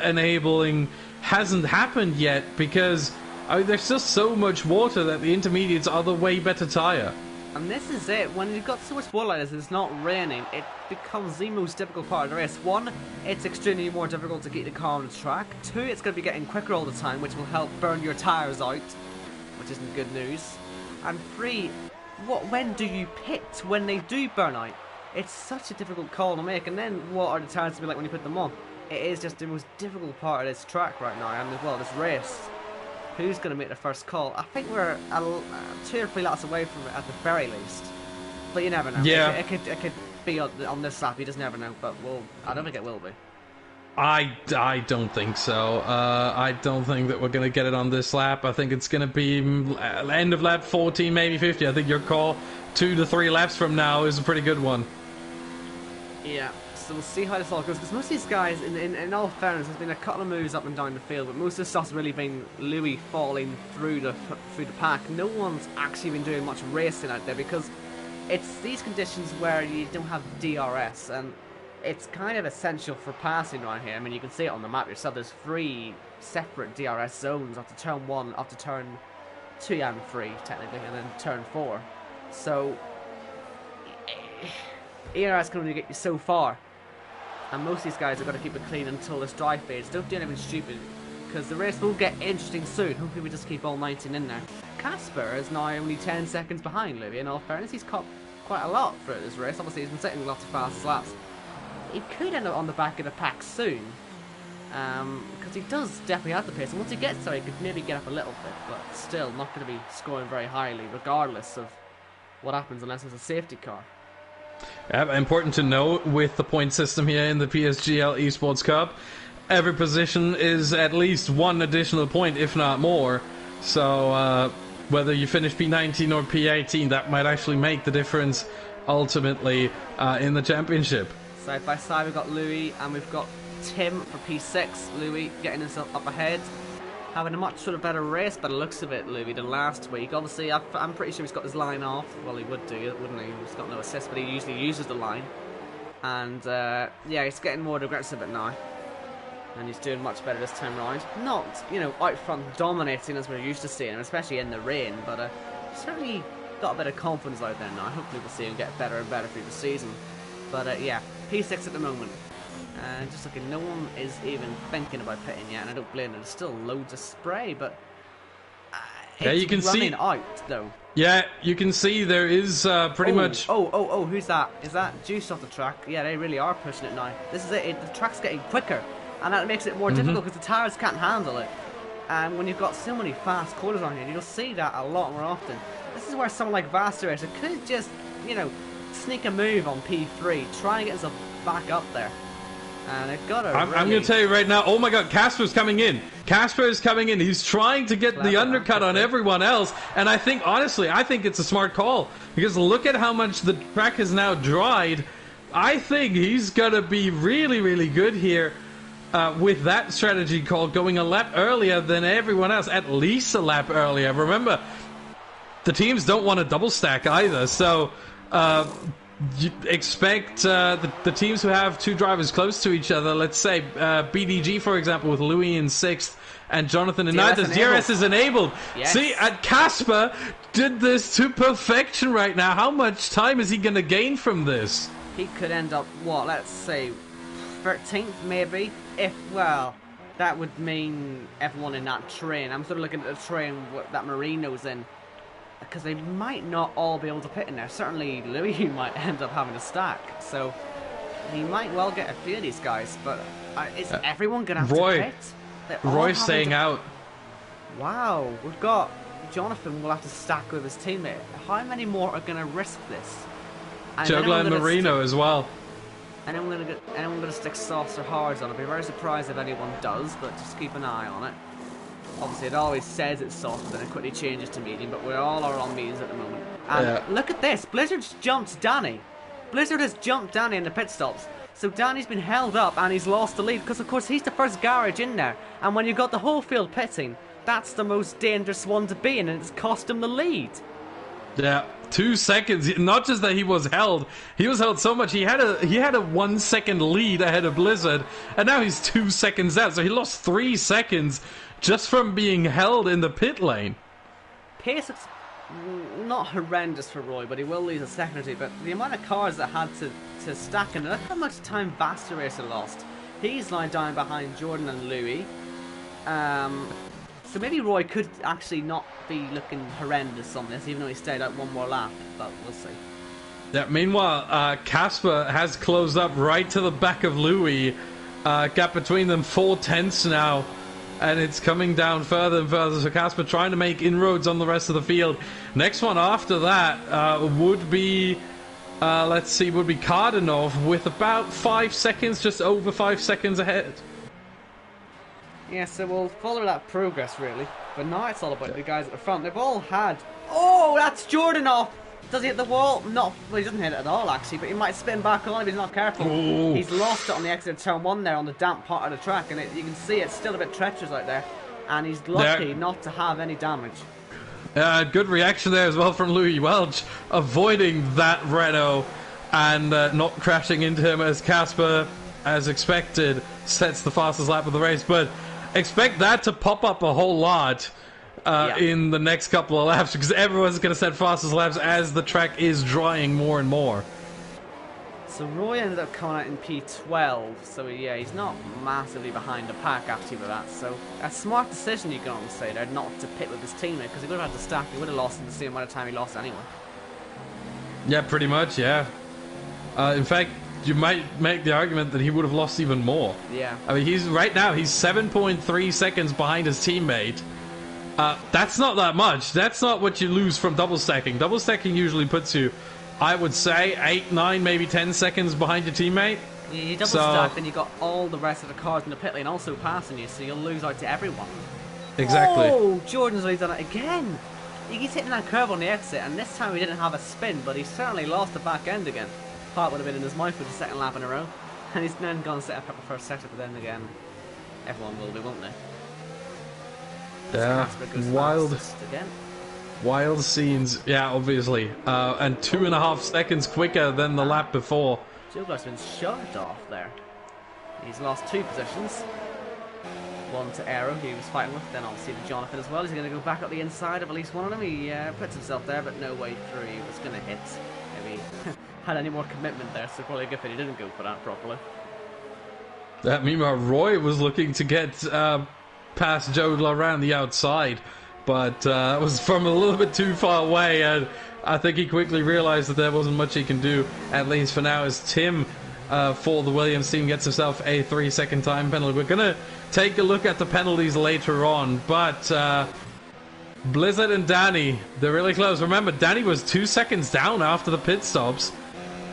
enabling hasn't happened yet because there's still so much water that the intermediates are the way better tire. And this is it, when you've got so much water like this and it's not raining, it becomes the most difficult part of the race. 1, it's extremely more difficult to get the car on the track. 2, it's going to be getting quicker all the time, which will help burn your tyres out, which isn't good news. And 3, when do you pit when they do burn out? It's such a difficult call to make, and then what are the tyres to be like when you put them on? It is just the most difficult part of this track right now, and as well, this race. Who's going to make the first call? I think we're 2 or 3 laps away from it at the very least. But you never know. Yeah. It could be on this lap, you just never know. But I don't think it will be. I don't think so. I don't think that we're going to get it on this lap. I think it's going to be end of lap 14, maybe 50. I think your call 2 to 3 laps from now is a pretty good one. Yeah. So we'll see how this all goes, because most of these guys, in all fairness, there's been a couple of moves up and down the field, but most of the stuff's really been Louis falling through the pack. No one's actually been doing much racing out there, because it's these conditions where you don't have DRS, and it's kind of essential for passing around here. I mean, you can see it on the map yourself. There's 3 separate DRS zones after turn 1, after turn 2 and 3, technically, and then turn 4. So ERS can only get you so far. And most of these guys are going to keep it clean until this dry phase. Don't do anything stupid, because the race will get interesting soon. Hopefully we just keep all 19 in there. Casper is now only 10 seconds behind Louis. In all fairness, he's caught quite a lot throughout this race. Obviously, he's been setting lots of fast laps. He could end up on the back of the pack soon, because he does definitely have the pace. And once he gets there, he could maybe get up a little bit, but still not going to be scoring very highly, regardless of what happens unless it's a safety car. Yeah, important to note with the point system here in the PSGL Esports Cup, every position is at least one additional point, if not more. So whether you finish P19 or P18, that might actually make the difference ultimately in the championship. Side by side, we've got Louis and we've got Tim for P6. Louis getting himself up ahead, having a much sort of better race by the looks of it, Louis, than last week. Obviously, I'm pretty sure he's got his line off. Well, he would do, wouldn't he? He's got no assist, but he usually uses the line. And yeah, he's getting more aggressive at now. And he's doing much better this time round. Not, you know, out front dominating as we're used to seeing him, especially in the rain, but certainly got a bit of confidence out there now. Hopefully we'll see him get better and better through the season. But yeah, P6 at the moment. And just looking, no one is even thinking about pitting yet, and I don't blame them. There's still loads of spray, but it's yeah, you can running see out though. Yeah, you can see there is pretty much. Oh, who's that? Is that Juice off the track? Yeah, they really are pushing it now. This is it. The track's getting quicker, and that makes it more difficult because the tires can't handle it. And when you've got so many fast corners on here, you'll see that a lot more often. This is where someone like Vaster could just, you know, sneak a move on P3, try and get himself back up there. And they've got to I'm going to tell you right now, oh my god, Casper's coming in. Casper is coming in. He's trying to get the undercut on everyone else. And I think, honestly, I think it's a smart call. Because look at how much the track has now dried. I think he's going to be really, really good here with that strategy call, going a lap earlier than everyone else. At least a lap earlier. Remember, the teams don't want to double stack either. So you expect the teams who have two drivers close to each other, let's say BDG, for example, with Louis in 6th and Jonathan in 9th, DRS is enabled. Yes. See, Casper did this to perfection right now. How much time is he going to gain from this? He could end up, what, let's say 13th maybe? Well, that would mean everyone in that train. I'm sort of looking at the train that Marino's in, because they might not all be able to pit in there. Certainly Louis might end up having to stack, so he might well get a few of these guys, but is everyone going to have to pit? Roy's staying out. Wow, we've got Jonathan will have to stack with his teammate. How many more are going to risk this? Juggler and Marino as well. And I'm going to stick softs or hards on. I'd be very surprised if anyone does, but just keep an eye on it. Obviously, it always says it's soft, then it quickly changes to medium, but we all are on mediums at the moment. And look at this. Blizzard's jumped Danny. Blizzard has jumped Danny in the pit stops. So Danny's been held up and he's lost the lead because, of course, he's the first garage in there. And when you've got the whole field pitting, that's the most dangerous one to be in, and it's cost him the lead. Yeah, 2 seconds. Not just that he was held so much. He had a 1 second lead ahead of Blizzard, and now he's 2 seconds out. So he lost 3 seconds just from being held in the pit lane. Pace is not horrendous for Roy, but he will lose a second or two. But the amount of cars that had to stack, and look how much time Vaster Racer lost. He's now down behind Jordan and Louis. So maybe Roy could actually not be looking horrendous on this, even though he stayed out one more lap, but we'll see. Yeah, meanwhile, Casper has closed up right to the back of Louis. Gap between them 4/10 now, and it's coming down further and further. So Casper trying to make inroads on the rest of the field. Next one after that would be, let's see, would be Kardanov with about 5 seconds, just over 5 seconds ahead. Yeah, so we'll follow that progress, really. But now it's all about the guys at the front. They've all had... Oh, that's Jordan off! Does he hit the wall? Well, he doesn't hit it at all, actually, but he might spin back on if he's not careful. Ooh. He's lost it on the exit of turn 1 there on the damp part of the track, and you can see it's still a bit treacherous out there. And he's lucky not to have any damage. Good reaction there as well from Louis Welch, avoiding that Renault and not crashing into him as Casper, as expected, sets the fastest lap of the race. But expect that to pop up a whole lot in the next couple of laps, because everyone's going to set fastest laps as the track is drying more and more. So Roy ended up coming out in P12, so yeah, he's not massively behind the pack actually with that. So a smart decision, you can almost say there, not to pit with his teammate, because he would have had to stack. He would have lost in the same amount of time he lost anyway. Yeah, pretty much, yeah. In fact, you might make the argument that he would have lost even more. Yeah. I mean, he's 7.3 seconds behind his teammate. That's not that much. That's not what you lose from double stacking. Double stacking usually puts you, I would say, 8, 9, maybe 10 seconds behind your teammate. Yeah, you double stack, then you got all the rest of the cars in the pit lane also passing you, so you'll lose out to everyone. Exactly. Oh, Jordan's really done it again. He keeps hitting that curve on the exit, and this time he didn't have a spin, but he certainly lost the back end again. Part would have been in his mouth for the second lap in a row, and he's then gone to set up the first sector, but then again, everyone will be, won't they? Yeah, wild, again. Wild scenes. Yeah, obviously, and 2.5 seconds quicker than the lap before. Juglar's been shoved off there. He's lost 2 positions. One to Aero, who he was fighting with, then obviously to Jonathan as well. He's going to go back up the inside of at least one of them. He puts himself there, but no way through. He was going to hit. Maybe had any more commitment there, so probably a good thing he didn't go for that properly. Meanwhile, Roy was looking to get past Jogler around the outside, but it was from a little bit too far away, and I think he quickly realized that there wasn't much he can do, at least for now, as Tim for the Williams team gets himself a 3-second time penalty. We're going to take a look at the penalties later on, but Blizzard and Danny, they're really close. Remember, Danny was 2 seconds down after the pit stops,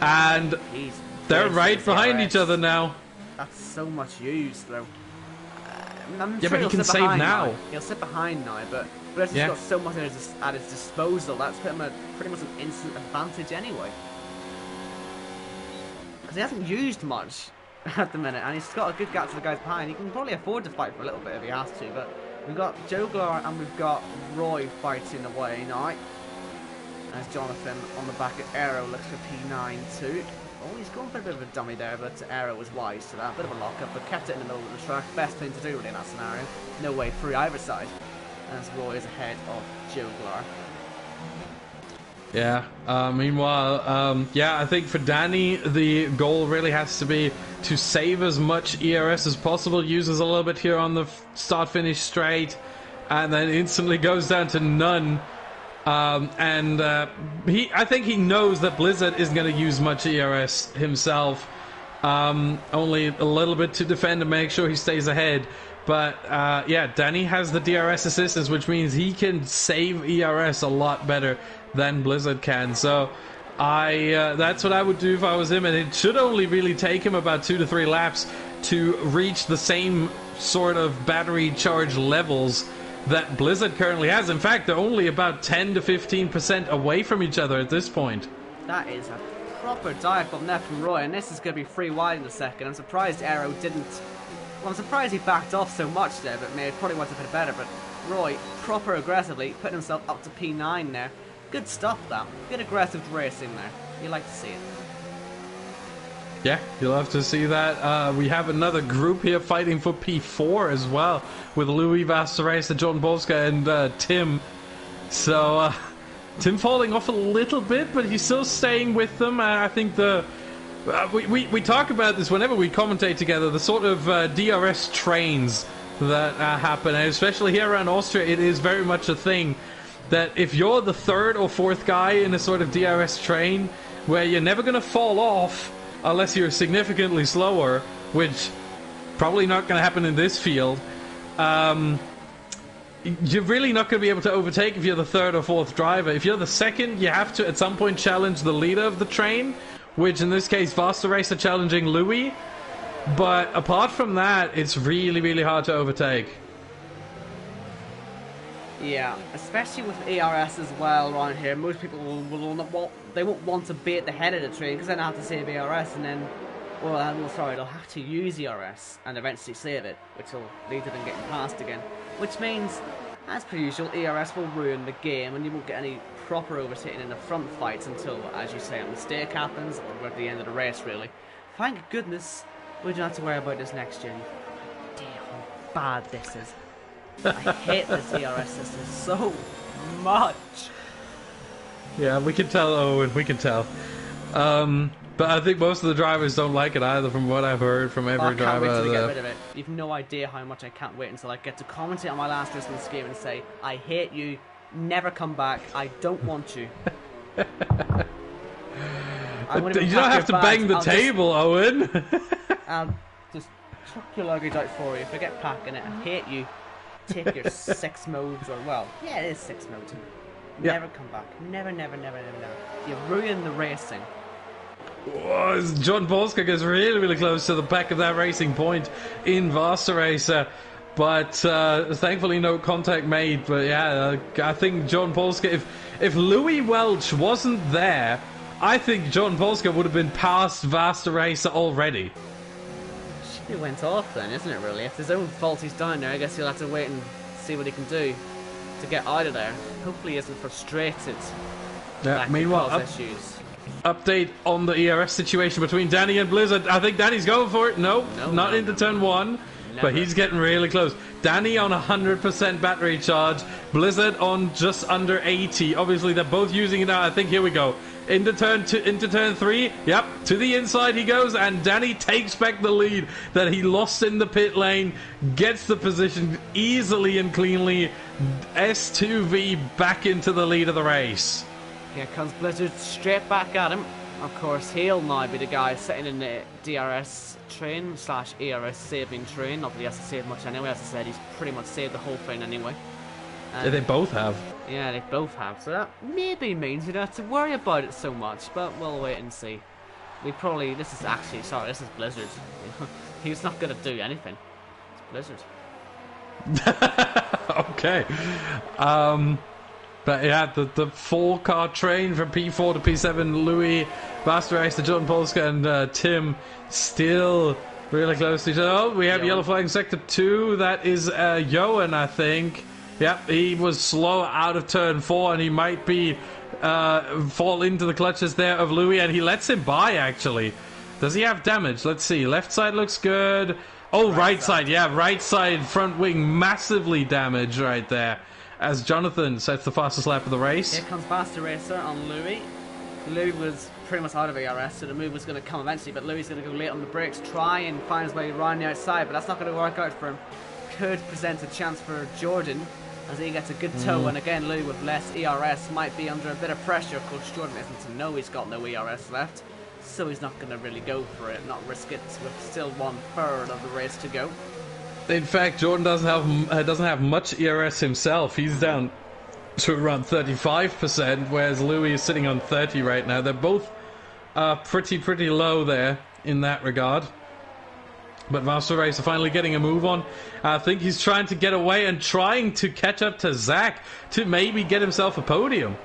and they're right behind each other now. That's so much used, though. Yeah, but he can save now. He'll sit behind now, but Blizzard's got so much at his disposal. That's put him at pretty much an instant advantage anyway. Because he hasn't used much at the minute, and he's got a good gap to the guys behind. He can probably afford to fight for a little bit if he has to, but we've got Joglar and we've got Roy fighting away now. As Jonathan on the back at Aero looks for P9 too. Oh, he's gone for a bit of a dummy there, but Aero was wise to that. Bit of a lock-up, but kept it in the middle of the track. Best thing to do really in that scenario. No way through either side. As Roy is ahead of Joglar. Yeah, meanwhile, I think for Danny, the goal really has to be to save as much ERS as possible, uses a little bit here on the start-finish straight, and then instantly goes down to none. I think he knows that Blizzard isn't going to use much ERS himself, only a little bit to defend and make sure he stays ahead. But Danny has the DRS assistance, which means he can save ERS a lot better than Blizzard can. So that's what I would do if I was him, and it should only really take him about 2 to 3 laps to reach the same sort of battery charge levels that Blizzard currently has. In fact, they're only about 10 to 15% away from each other at this point. That is a proper dive bomb there from Roy, and this is going to be free wide in a second. I'm surprised Aero didn't... Well, I'm surprised he backed off so much there, but maybe probably wanted to put it better. But Roy, proper aggressively, putting himself up to P9 there. Good stuff, that. Good aggressive racing there. You like to see it. Yeah, you'll have to see that. We have another group here fighting for P4 as well, with Louis Vastaresa, John Bolska, and Tim. So, Tim falling off a little bit, but he's still staying with them. I think we talk about this whenever we commentate together, the sort of DRS trains that happen, and especially here around Austria, it is very much a thing that if you're the 3rd or 4th guy in a sort of DRS train, where you're never going to fall off unless you're significantly slower, which probably not going to happen in this field, you're really not going to be able to overtake if you're the 3rd or 4th driver. If you're the 2nd, you have to at some point challenge the leader of the train, which in this case Vastaresa challenging Louis. But apart from that, it's really, really hard to overtake. Yeah, especially with ERS as well around here. Most people will not won't want to be at the head of the train because then they have to save ERS, and then, they'll have to use ERS and eventually save it, which will lead to them getting passed again. Which means, as per usual, ERS will ruin the game, and you won't get any proper overtaking in the front fights until, as you say, a mistake happens or we're at the end of the race. Really, thank goodness we don't have to worry about this next gen. Damn how bad this is. I hate this ERS system so much. Yeah, we can tell, Owen, we can tell. But I think most of the drivers don't like it either, from what I've heard from every driver. I can't wait to get rid of it. You've no idea how much I can't wait until I get to commentate on my last race in this game and say, I hate you, never come back, I don't want you. I won't even You don't pack have to your bang bags. the table, Owen. I'll just chuck your luggage out for you. Forget packing it. I hate you. Take your 6 modes, or well, yeah, it is 6 modes. Never come back. Never, never, never, never, never. You ruin the racing. Whoa, John Polska gets really, really close to the back of that racing point in Vasta Racer. But thankfully no contact made. But yeah, I think John Polska, if Louis Welch wasn't there, I think John Polska would have been past Vasta Racer already. He went off then, isn't it really? If his own fault he's down there, I guess he'll have to wait and see what he can do to get out of there. Hopefully he isn't frustrated. Yeah, meanwhile, issues. Update on the ERS situation between Danny and Blizzard. I think Danny's going for it. Nope, not into turn 1. Never. But he's getting really close. Danny on 100% battery charge. Blizzard on just under 80. Obviously, they're both using it now. I think, here we go. Into turn 3. Yep, to the inside he goes. And Danny takes back the lead that he lost in the pit lane. Gets the position easily and cleanly. S2V back into the lead of the race. Here comes Blizzard straight back at him. Of course, he'll now be the guy sitting in the DRS train / ERS saving train. Not that he has to save much anyway. As I said, he's pretty much saved the whole thing anyway. Yeah, they both have. Yeah, they both have. So that maybe means you don't have to worry about it so much. But we'll wait and see. This is Blizzard. He's not going to do anything. It's Blizzard. Okay. But yeah, the 4-car train from P4 to P7, Louis, Vasta Racer, John Polska, and Tim still really close to each other. Oh, we have yellow flag in sector 2. That is Johan, I think. Yep, he was slow out of turn 4, and he might be fall into the clutches there of Louis, and he lets him by, actually. Does he have damage? Let's see. Left side looks good. Oh, right side. Yeah, right side front wing massively damaged right there. As Jonathan sets the fastest lap of the race. Here comes Vasta Racer on Louis. Louis was pretty much out of ERS, so the move was going to come eventually, but Louis is going to go late on the brakes, try and find his way around the outside, but that's not going to work out for him. Could present a chance for Jordan as he gets a good toe, and again, Louis with less ERS might be under a bit of pressure. Of course, Jordan isn't to know he's got no ERS left, so he's not going to really go for it, not risk it with still 1/3 of the race to go. In fact, Jordan doesn't have much ERS himself. He's down to around 35%, whereas Louis is sitting on 30 right now. They're both pretty low there in that regard. But Vasta Racer finally getting a move on. I think he's trying to get away and trying to catch up to Zach to maybe get himself a podium.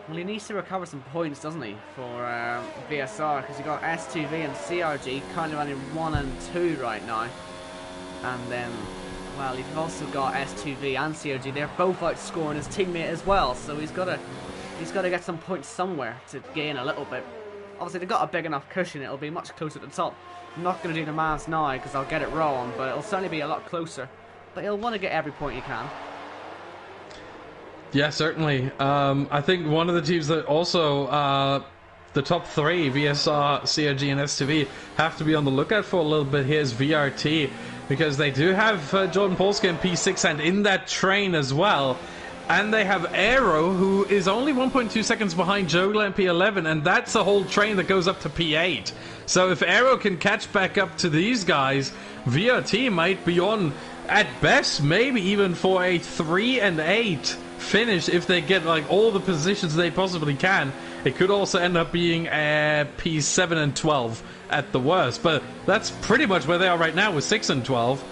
Well, he needs to recover some points, doesn't he, for VSR, because you've got S2V and CRG kind of running 1 and 2 right now. And then, well, you've also got S2V and CRG. They're both outscoring his teammate as well, so he's got to get some points somewhere to gain a little bit. Obviously, they've got a big enough cushion. It'll be much closer at the top. I'm not going to do the maths now because I'll get it wrong, but it'll certainly be a lot closer. But he'll want to get every point he can. Yeah, certainly. I think one of the teams that also the top 3, VSR, CRG, and S2V, have to be on the lookout for a little bit here is VRT. Because they do have Jordan Polska in P6 and in that train as well. And they have Aero, who is only 1.2 seconds behind Jogla in P11, and that's a whole train that goes up to P8. So if Aero can catch back up to these guys, VRT might be on, at best, maybe even for a 3 and 8 finish if they get like all the positions they possibly can. It could also end up being a P7 and 12 at the worst, but that's pretty much where they are right now with 6 and 12.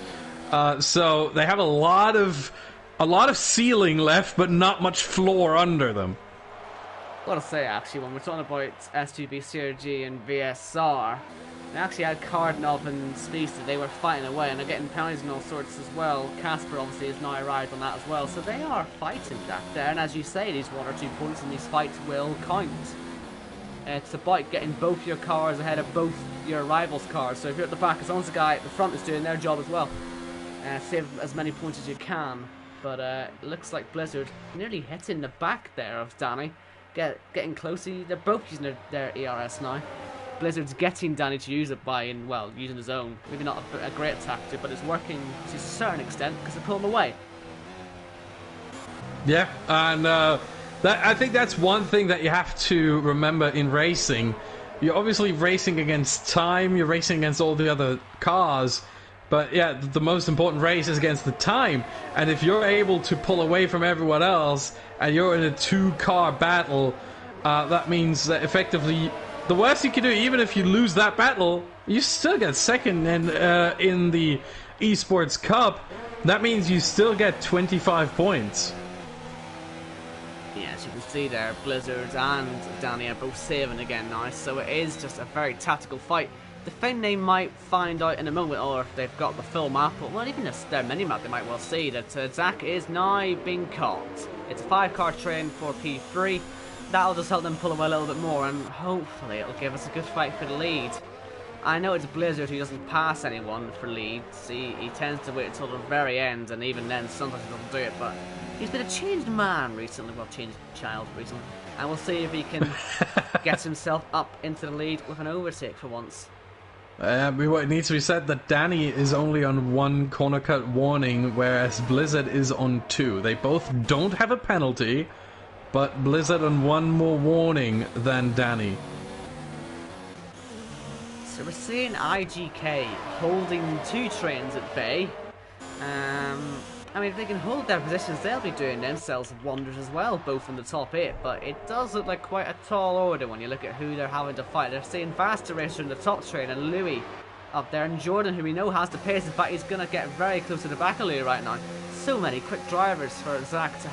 So they have a lot of ceiling left, but not much floor under them. What to say, actually, when we're talking about S2B, CRG, and VSR, they actually had Cardinal and Speedster. They were fighting away, and they're getting penalties and all sorts as well. Casper obviously has now arrived on that as well, so they are fighting back there. And as you say, these 1 or 2 points in these fights will count. It's about getting both your cars ahead of both your rivals' cars. So if you're at the back, as long as the guy at the front is doing their job as well, save as many points as you can. But it looks like Blizzard nearly hitting the back there of Danny. Getting close. They're both using their ERS now. Blizzard's getting Danny to use it by, using his own. Maybe not a great tactic, but it's working to a certain extent because they pull him away. Yeah, and I think that's one thing that you have to remember in racing. You're obviously racing against time, you're racing against all the other cars, but yeah, the most important race is against the time. And if you're able to pull away from everyone else and you're in a two-car battle, that means that effectively the worst you can do, even if you lose that battle, you still get second in the Esports Cup. That means you still get 25 points. Yeah, as you can see there, Blizzard and Danny are both saving again now, so it is just a very tactical fight. The thing they might find out in a moment, or if they've got the full map, or well, even if their mini-map, they might well see that Zach is now being caught. It's a 5-car train for P3. That'll just help them pull away a little bit more, and hopefully it'll give us a good fight for the lead. I know it's Blizzard who doesn't pass anyone for leads. He tends to wait until the very end, and even then sometimes he doesn't do it, but he's been a changed man recently, well, changed child recently, and we'll see if he can get himself up into the lead with an overtake for once. It needs to be said that Danny is only on 1 corner cut warning, whereas Blizzard is on 2. They both don't have a penalty, but Blizzard on 1 more warning than Danny. So we're seeing IGK holding 2 trains at bay. I mean, if they can hold their positions, they'll be doing themselves wonders as well, both in the top 8. But it does look like quite a tall order when you look at who they're having to fight. They're seeing Faster Racer in the top train and Louis up there. And Jordan, who we know has the pace, in fact, he's going to get very close to the back of Louis right now. So many quick drivers for Zach to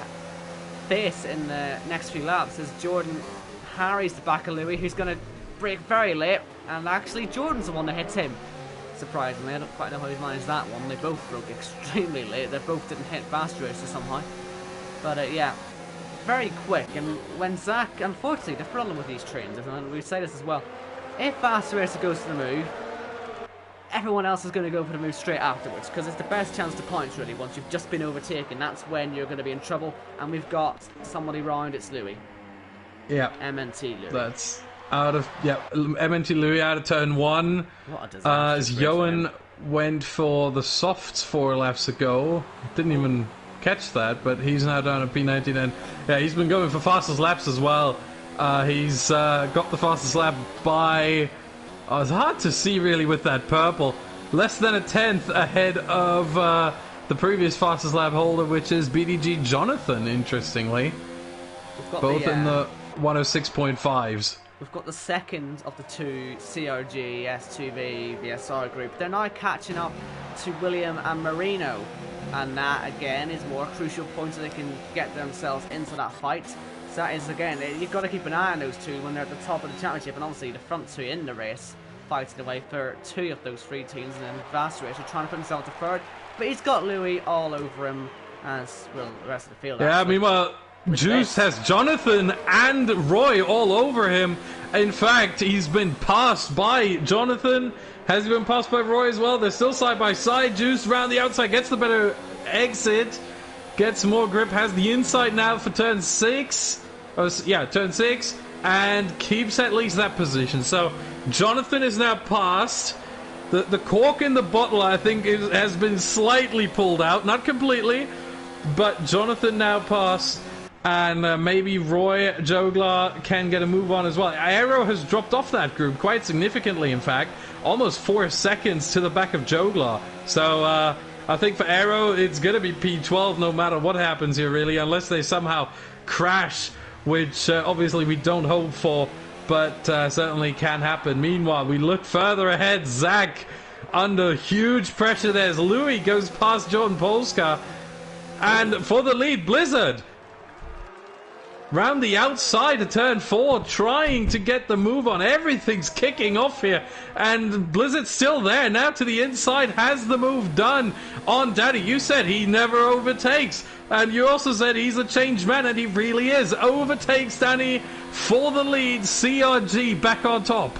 face in the next few laps as Jordan harries the back of Louis, who's going to brake very late. And actually, Jordan's the one that hits him. Surprisingly, I don't quite know how he's managed that one. They both broke extremely late. They both didn't hit Fast Racer somehow. But yeah, very quick. And when Zach, unfortunately, the problem with these trains, and we say this as well, if Fast Racer goes to the move, everyone else is going to go for the move straight afterwards, because it's the best chance to points really. Once you've just been overtaken, that's when you're going to be in trouble. And we've got somebody round. It's Louis. Yeah. MNT Louis. That's out of MNT Louis out of turn 1. What a disaster! As Johan went for the softs 4 laps ago, didn't even catch that, but he's now down at P19, and yeah, he's been going for fastest laps as well. He's got the fastest lap by. It's hard to see really with that purple. Less than a 10th ahead of the previous fastest lap holder, which is BDG Jonathan. Interestingly, both in the 106.5s. We've got the second of the 2 CRG, S2V, VSR group. They're now catching up to William and Marino. And that, again, is more crucial points so they can get themselves into that fight. So that is, again, you've got to keep an eye on those 2 when they're at the top of the championship. And obviously, the front 2 in the race, fighting away for 2 of those 3 teams. And then Vast Racer trying to put himself to 3rd. But he's got Louis all over him, as will the rest of the field. Yeah, actually. Meanwhile, Juice has Jonathan and Roy all over him. In fact, he's been passed by Jonathan. Has he been passed by Roy as well? They're still side by side. Juice round the outside, gets the better exit, gets more grip, has the inside now for turn 6. Turn 6, and keeps at least that position. So Jonathan is now passed. The cork in the bottle, I think, has been slightly pulled out, not completely, but Jonathan now passed. And maybe Roy Joglar can get a move on as well. Aero has dropped off that group quite significantly, in fact. Almost 4 seconds to the back of Joglar. So I think for Aero, it's going to be P12 no matter what happens here, really. Unless they somehow crash, which obviously we don't hope for. But certainly can happen. Meanwhile, we look further ahead. Zach under huge pressure there as Louis goes past Jordan Polska. And for the lead, Blizzard round the outside of turn 4, trying to get the move on. Everything's kicking off here, and Blizzard's still there. Now to the inside, has the move done on Daddy. You said he never overtakes, and you also said he's a changed man, and he really is. Overtakes Danny for the lead. CRG back on top.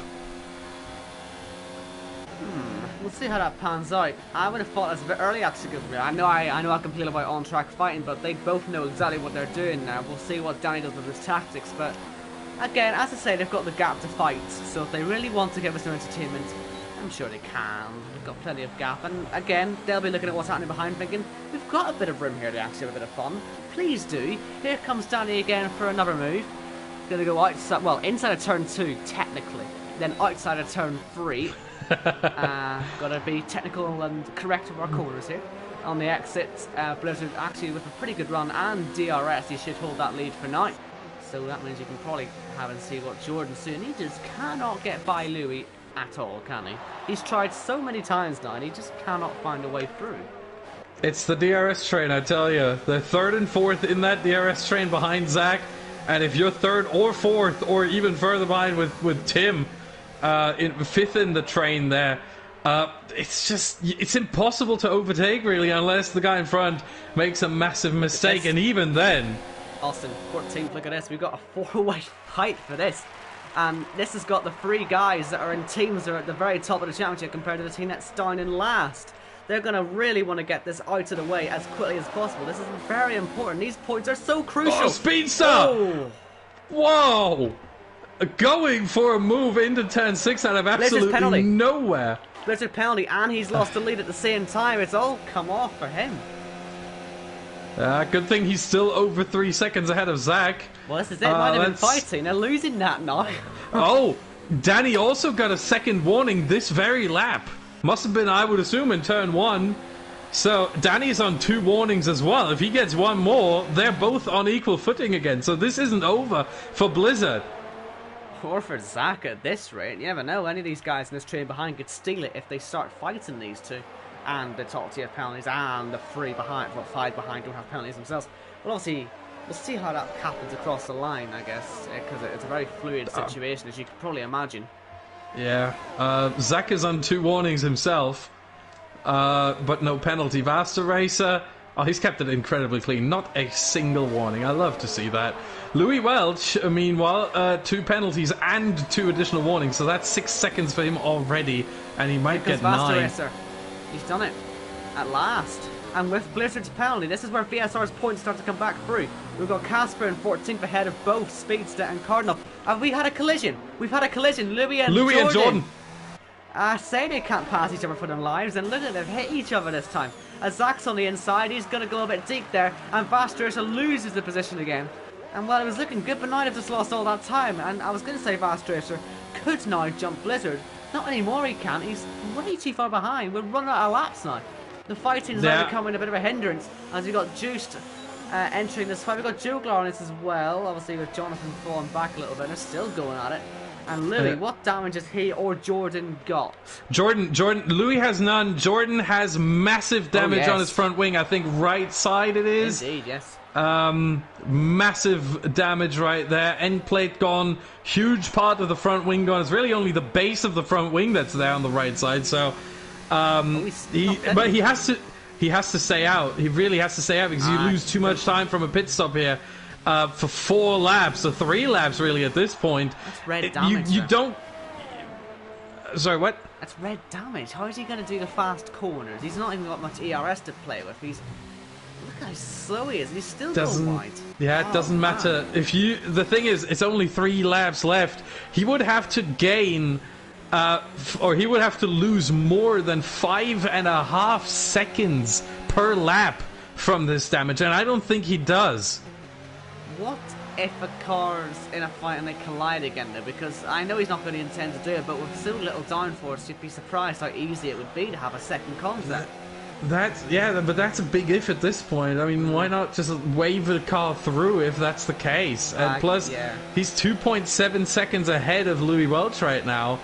We'll see how that pans out. I would have thought that's a bit early actually. I know I complain about on-track fighting, but they both know exactly what they're doing now. We'll see what Danny does with his tactics, but again, as I say, they've got the gap to fight, so if they really want to give us some entertainment, I'm sure they can. They've got plenty of gap. And again, they'll be looking at what's happening behind thinking, we've got a bit of room here to actually have a bit of fun. Please do. Here comes Danny again for another move. Gonna go outside, well, inside of turn 2, technically. Then outside of turn 3. Gotta be technical and correct with our corners here. On the exit, Blizzard actually with a pretty good run and DRS, he should hold that lead for now. So that means you can probably have and see what Jordan's soon. He just cannot get by Louis at all, can he? He's tried so many times now and he just cannot find a way through. It's the DRS train, I tell you. They're 3rd and 4th in that DRS train behind Zach. And if you're 3rd or 4th or even further behind with Tim, 5th in the train there, it's impossible to overtake really unless the guy in front makes a massive mistake. And even then... Austin, 14th, look at this. We've got a 4-way fight for this. And this has got the 3 guys that are in teams that are at the very top of the championship compared to the team that's down in last. They're going to really want to get this out of the way as quickly as possible. This is very important. These points are so crucial. Oh, Speedster! Oh. Whoa! Going for a move into turn 6 out of absolutely nowhere. Blizzard penalty, and he's lost the lead at the same time. It's all come off for him. Good thing he's still over 3 seconds ahead of Zach. Well, this is it. Might have been fighting. They're losing that now. Oh, Danny also got a second warning this very lap. Must have been, I would assume, in turn 1. So Danny's on 2 warnings as well. If he gets one more, they're both on equal footing again. So this isn't over for Blizzard. Or for Zach at this rate. You never know. Any of these guys in this train behind could steal it if they start fighting these two. And the top tier penalties and the 3 behind, well, 5 behind don't have penalties themselves. Well, obviously, we'll see how that happens across the line, I guess, because it's a very fluid situation, as you can probably imagine. Yeah, Zach is on 2 warnings himself, but no penalty. Vaster Racer, oh, he's kept it incredibly clean. Not a single warning. I love to see that. Louis Welch, meanwhile, 2 penalties and 2 additional warnings, so that's 6 seconds for him already, and he might get 9. Racer. He's done it at last. And with Blizzard's penalty, this is where VSR's points start to come back through. We've got Casper in 14th ahead of both Speedster and Cardinal. Have we had a collision? We've had a collision. Louis and Jordan. I say they can't pass each other for their lives, and look at them hit each other this time. As Zach's on the inside, he's going to go a bit deep there, and Vastracer loses the position again. And well, it was looking good, but now they've just lost all that time. And I was going to say Vastracer could now jump Blizzard. Not anymore, he can't. He's way too far behind. We're running out of laps now. The fighting's now becoming a bit of a hindrance as we got Juiced entering this fight. We've got Juglar on this as well. Obviously, with Jonathan falling back a little bit. They're still going at it. And Louis, what damage has he or Jordan got? Louis has none. Jordan has massive damage on his front wing. I think right side it is. Indeed, yes. Massive damage right there. End plate gone. Huge part of the front wing gone. It's really only the base of the front wing that's there on the right side. So, but he has to stay out. He really has to stay out because you lose too much time from a pit stop here. For 4 laps, or 3 laps really at this point. That's red damage. You don't. Sorry, what? That's red damage. How is he going to do the fast corners? He's not even got much ERS to play with. Look how slow he is, and he's still going wide. Yeah, it doesn't matter. The thing is, it's only 3 laps left. He would have to gain, or he would have to lose more than 5.5 seconds per lap from this damage, and I don't think he does. What if a car's in a fight and they collide again, though? Because I know he's not going to intend to do it, but with so little downforce, you'd be surprised how easy it would be to have a second contact. But that's a big if at this point. I mean, why not just wave the car through if that's the case? And plus, he's 2.7 seconds ahead of Louis Welch right now.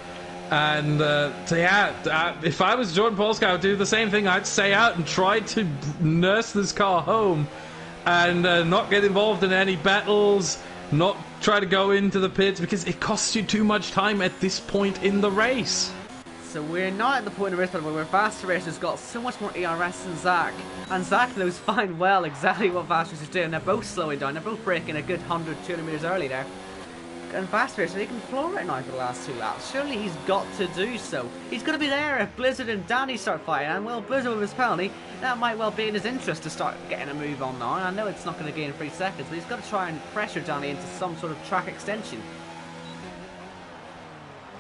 And if I was Jordan Polska, I would do the same thing. I'd stay out and try to nurse this car home and not get involved in any battles, not try to go into the pits, because it costs you too much time at this point in the race. So we're not at the point of race where Vaster Racer's got so much more ERS than Zach, and Zach knows fine well exactly what Vaster Racer's doing. They're both slowing down, they're both braking a good 100, 200 metres early there. And Vaster Racer, he can floor it now for the last 2 laps. Surely he's got to do so. He's going to be there if Blizzard and Danny start fighting, and well, Blizzard with his penalty, that might well be in his interest to start getting a move on now. And I know it's not going to gain 3 seconds, but he's got to try and pressure Danny into some sort of track extension.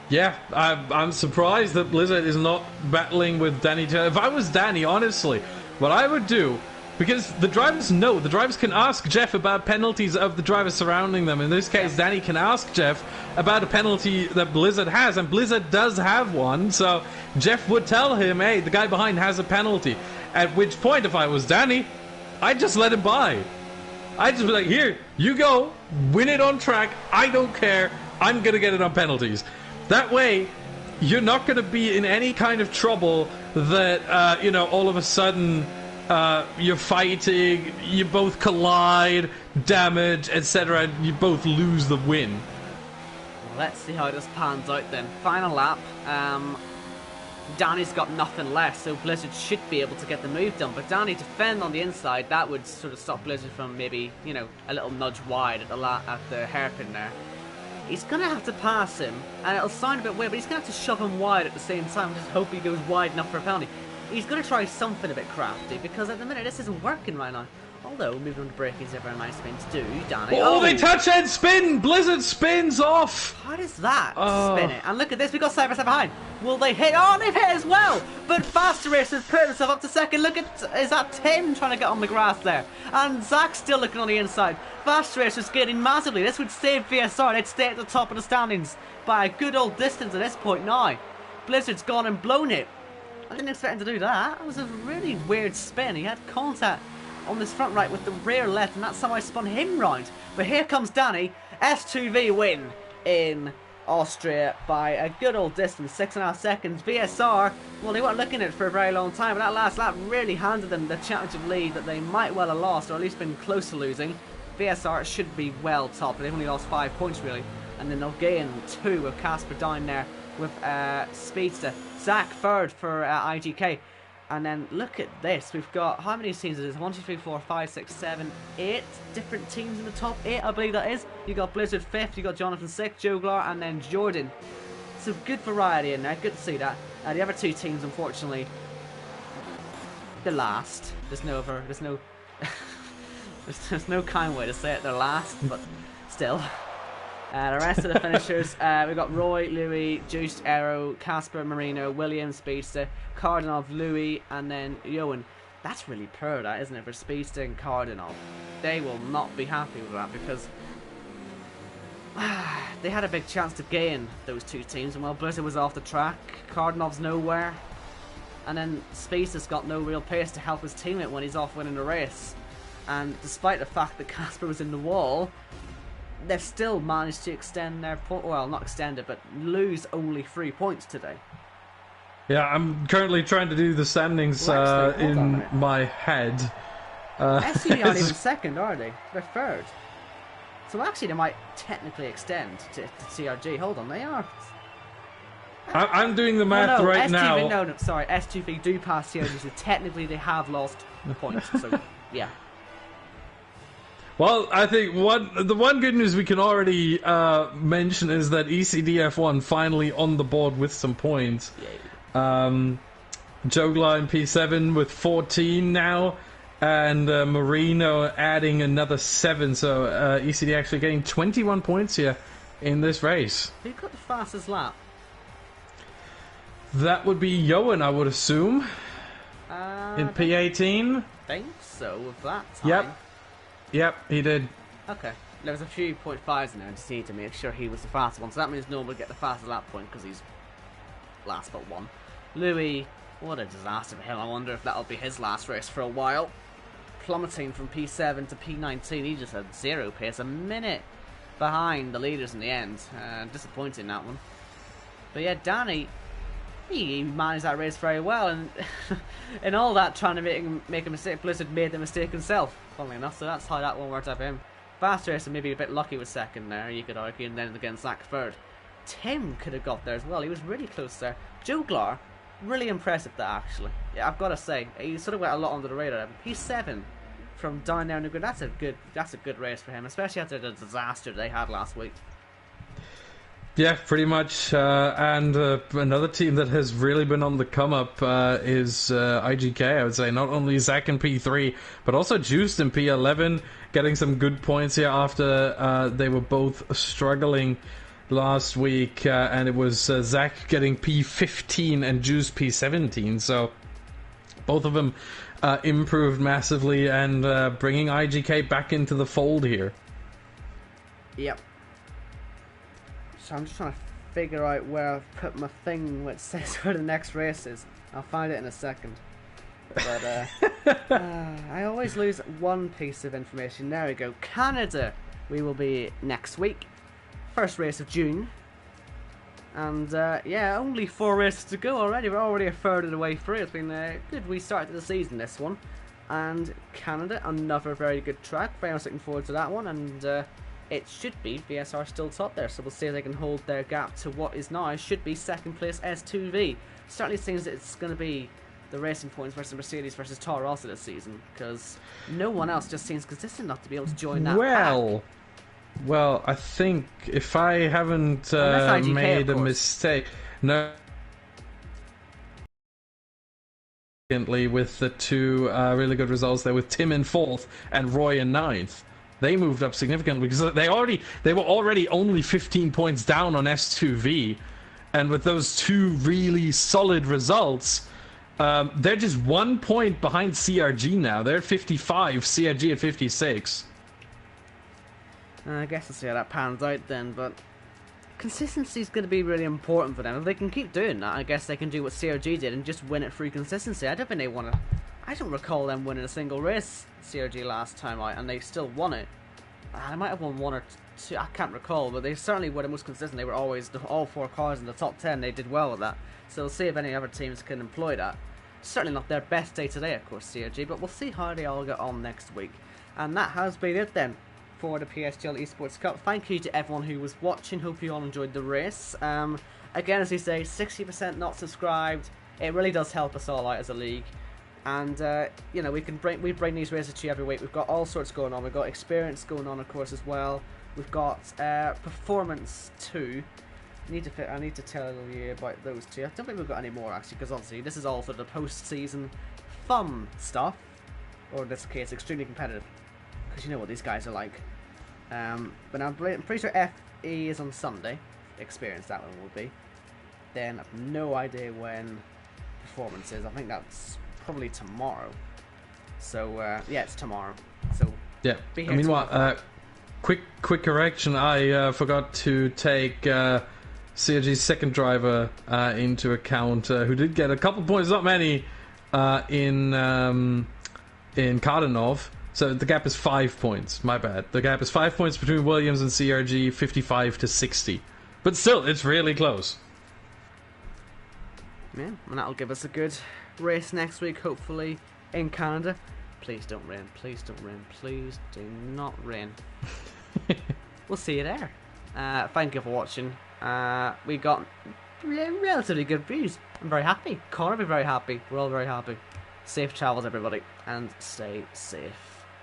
Yeah, I'm surprised that Blizzard is not battling with Danny. If I was Danny, honestly, what I would do, because the drivers know, the drivers can ask Jeff about penalties of the drivers surrounding them. In this case, Danny can ask Jeff about a penalty that Blizzard has, and Blizzard does have one, so Jeff would tell him, hey, the guy behind has a penalty. At which point, if I was Danny, I'd just let him by. I'd just be like, here, you go, win it on track, I don't care, I'm gonna get it on penalties. That way, you're not going to be in any kind of trouble that, you know, all of a sudden you're fighting, you both collide, damage, etc., and you both lose the win. Well, let's see how this pans out then. Final lap. Danny's got nothing left, so Blizzard should be able to get the move done. But Danny to fend on the inside, that would sort of stop Blizzard from maybe, you know, a little nudge wide at the hairpin there. He's going to have to pass him, and it'll sound a bit weird, but he's going to have to shove him wide at the same time. Just hope he goes wide enough for a penalty. He's going to try something a bit crafty, because at the minute this isn't working right now. Although, moving on to braking is a very nice thing to do, Danny. Oh, they touch and spin! Blizzard spins off! How does that spin it? And look at this, we've got side by side behind. Will they hit? Oh, they've hit as well! But Faster Racer's put himself up to second. Look at, is that Tim trying to get on the grass there? And Zach's still looking on the inside. Faster Racer's gaining massively. This would save VSR. They'd stay at the top of the standings by a good old distance at this point now. Blizzard's gone and blown it. I didn't expect him to do that. That was a really weird spin. He had contact on this front right with the rear left, and that's how I spun him round. But here comes Danny. S2V win in Austria by a good old distance, 6.5 seconds. VSR, well, they weren't looking at it for a very long time, but that last lap really handed them the championship lead that they might well have lost, or at least been close to losing. VSR should be well top, but they've only lost 5 points really, and then they'll gain 2 with Casper down there with Speedster. Zach third for IGK. And then look at this. We've got, how many teams it is? 1, 2, 3, 4, 5, 6, 7, 8 different teams in the top 8, I believe that is. You got Blizzard 5th, you got Jonathan 6th, Joglar, and then Jordan. So good variety in there. Good to see that. The other 2 teams, unfortunately, they're last. There's no there's no kind way to say it. They're last, but still. The rest of the finishers, we've got Roy, Louis, Juiced, Aero, Casper, Marino, William, Speedster, Cardinov, Louis, and then Johan. That's really poor, that, isn't it, for Speedster and Cardinov? They will not be happy with that, because they had a big chance to gain those 2 teams, and while Blizzard was off the track, Cardinov's nowhere, and then Speedster's got no real pace to help his teammate when he's off winning the race. And despite the fact that Casper was in the wall, they've still managed to extend their point. Well, not extend it, but lose only 3 points today. Yeah, I'm currently trying to do the standings in my head. SUV aren't even second, are they? They're third. So actually, they might technically extend to TRG. Hold on, they are. I'm doing the math right now. No, sorry. S2V do pass TRG, so technically they have lost points. So, yeah. Well, I think the one good news we can already mention is that ECDF1 finally on the board with some points. Joglar in P7 with 14 now, and Marino adding another 7. So ECD actually getting 21 points here in this race. Who got the fastest lap? That would be Johan, I would assume. In P18. I think so, with that time. Yep, he did. Okay. There was a few 0.5s in there, and just need to make sure he was the fastest one. So that means no one will get the fastest lap point because he's last but 1. Louis, what a disaster for him. I wonder if that'll be his last race for a while. Plummeting from P7 to P19. He just had 0 pace, a minute behind the leaders in the end. Disappointing, that one. But yeah, Danny, he managed that race very well, and in all that trying to make a mistake, Blizzard made the mistake himself, funnily enough, so that's how that one worked out for him. Fast Racer maybe a bit lucky with second there, you could argue, and then again Zach third. Tim could have got there as well, he was really close there. Joglar, really impressive there actually. Yeah, I've got to say, he sort of went a lot under the radar. P7 from down there in the grid, that's a good race for him, especially after the disaster they had last week. Yeah, pretty much. And another team that has really been on the come up is IGK, I would say. Not only Zach in P3, but also Juiced in P11, getting some good points here after they were both struggling last week, and it was Zach getting P15 and Juice P17. So both of them improved massively and bringing IGK back into the fold here. Yep. So I'm just trying to figure out where I've put my thing which says where the next race is. I'll find it in a second. But I always lose one piece of information. There we go. Canada. We will be next week. First race of June. And yeah, only 4 races to go already. We're already a third of the way through. It's been a good restart to the season, this one. And Canada, another very good track. Very much looking forward to that one. And it should be VSR still top there. So we'll see if they can hold their gap to what is now should be second place S2V. Certainly seems that it's going to be the Racing Points versus Mercedes versus Toro Rosso this season. Because no one else just seems consistent enough to be able to join that pack. Well, I think if I haven't made a mistake, no. With the 2 really good results there, with Tim in 4th and Roy in 9th, they moved up significantly because they were already only 15 points down on S2V, and with those 2 really solid results, they're just 1 point behind CRG now. They're at 55, CRG at 56. I guess we'll see how that pans out then, but consistency is going to be really important for them. If they can keep doing that, I guess they can do what CRG did and just win it through consistency. I don't think they want to. I don't recall them winning a single race, CRG, last time out, and they still won it. They might have won 1 or 2, I can't recall, but they certainly were the most consistent. They were always all 4 cars in the top 10. They did well with that. So we'll see if any other teams can employ that. Certainly not their best day today, of course, CRG, but we'll see how they all get on next week. And that has been it then for the PSGL Esports Cup. Thank you to everyone who was watching. Hope you all enjoyed the race. Again, as you say, 60% not subscribed. It really does help us all out as a league. And you know, we bring these races to you every week. We've got all sorts going on. We've got experience going on, of course, as well. We've got performance too. I need to tell you about those 2. I don't think we've got any more actually, because obviously this is all for the post-season fun stuff, or in this case, extremely competitive. Because you know what these guys are like. But I'm pretty sure FE is on Sunday. Experience, that one will be. Then I've no idea when performance is. I think that's probably tomorrow. So yeah, it's tomorrow. So yeah. I mean, what? Quick correction. I forgot to take CRG's second driver into account, who did get a couple points, not many, in Kardanov. So the gap is 5 points. My bad. The gap is 5 points between Williams and CRG, 55 to 60. But still, it's really close. Yeah, and that'll give us a good race next week, hopefully, in Canada. Please don't rain. Please don't rain. Please do not rain. We'll see you there. Thank you for watching. We got relatively good views. I'm very happy. Connor will be very happy. We're all very happy. Safe travels, everybody, and stay safe.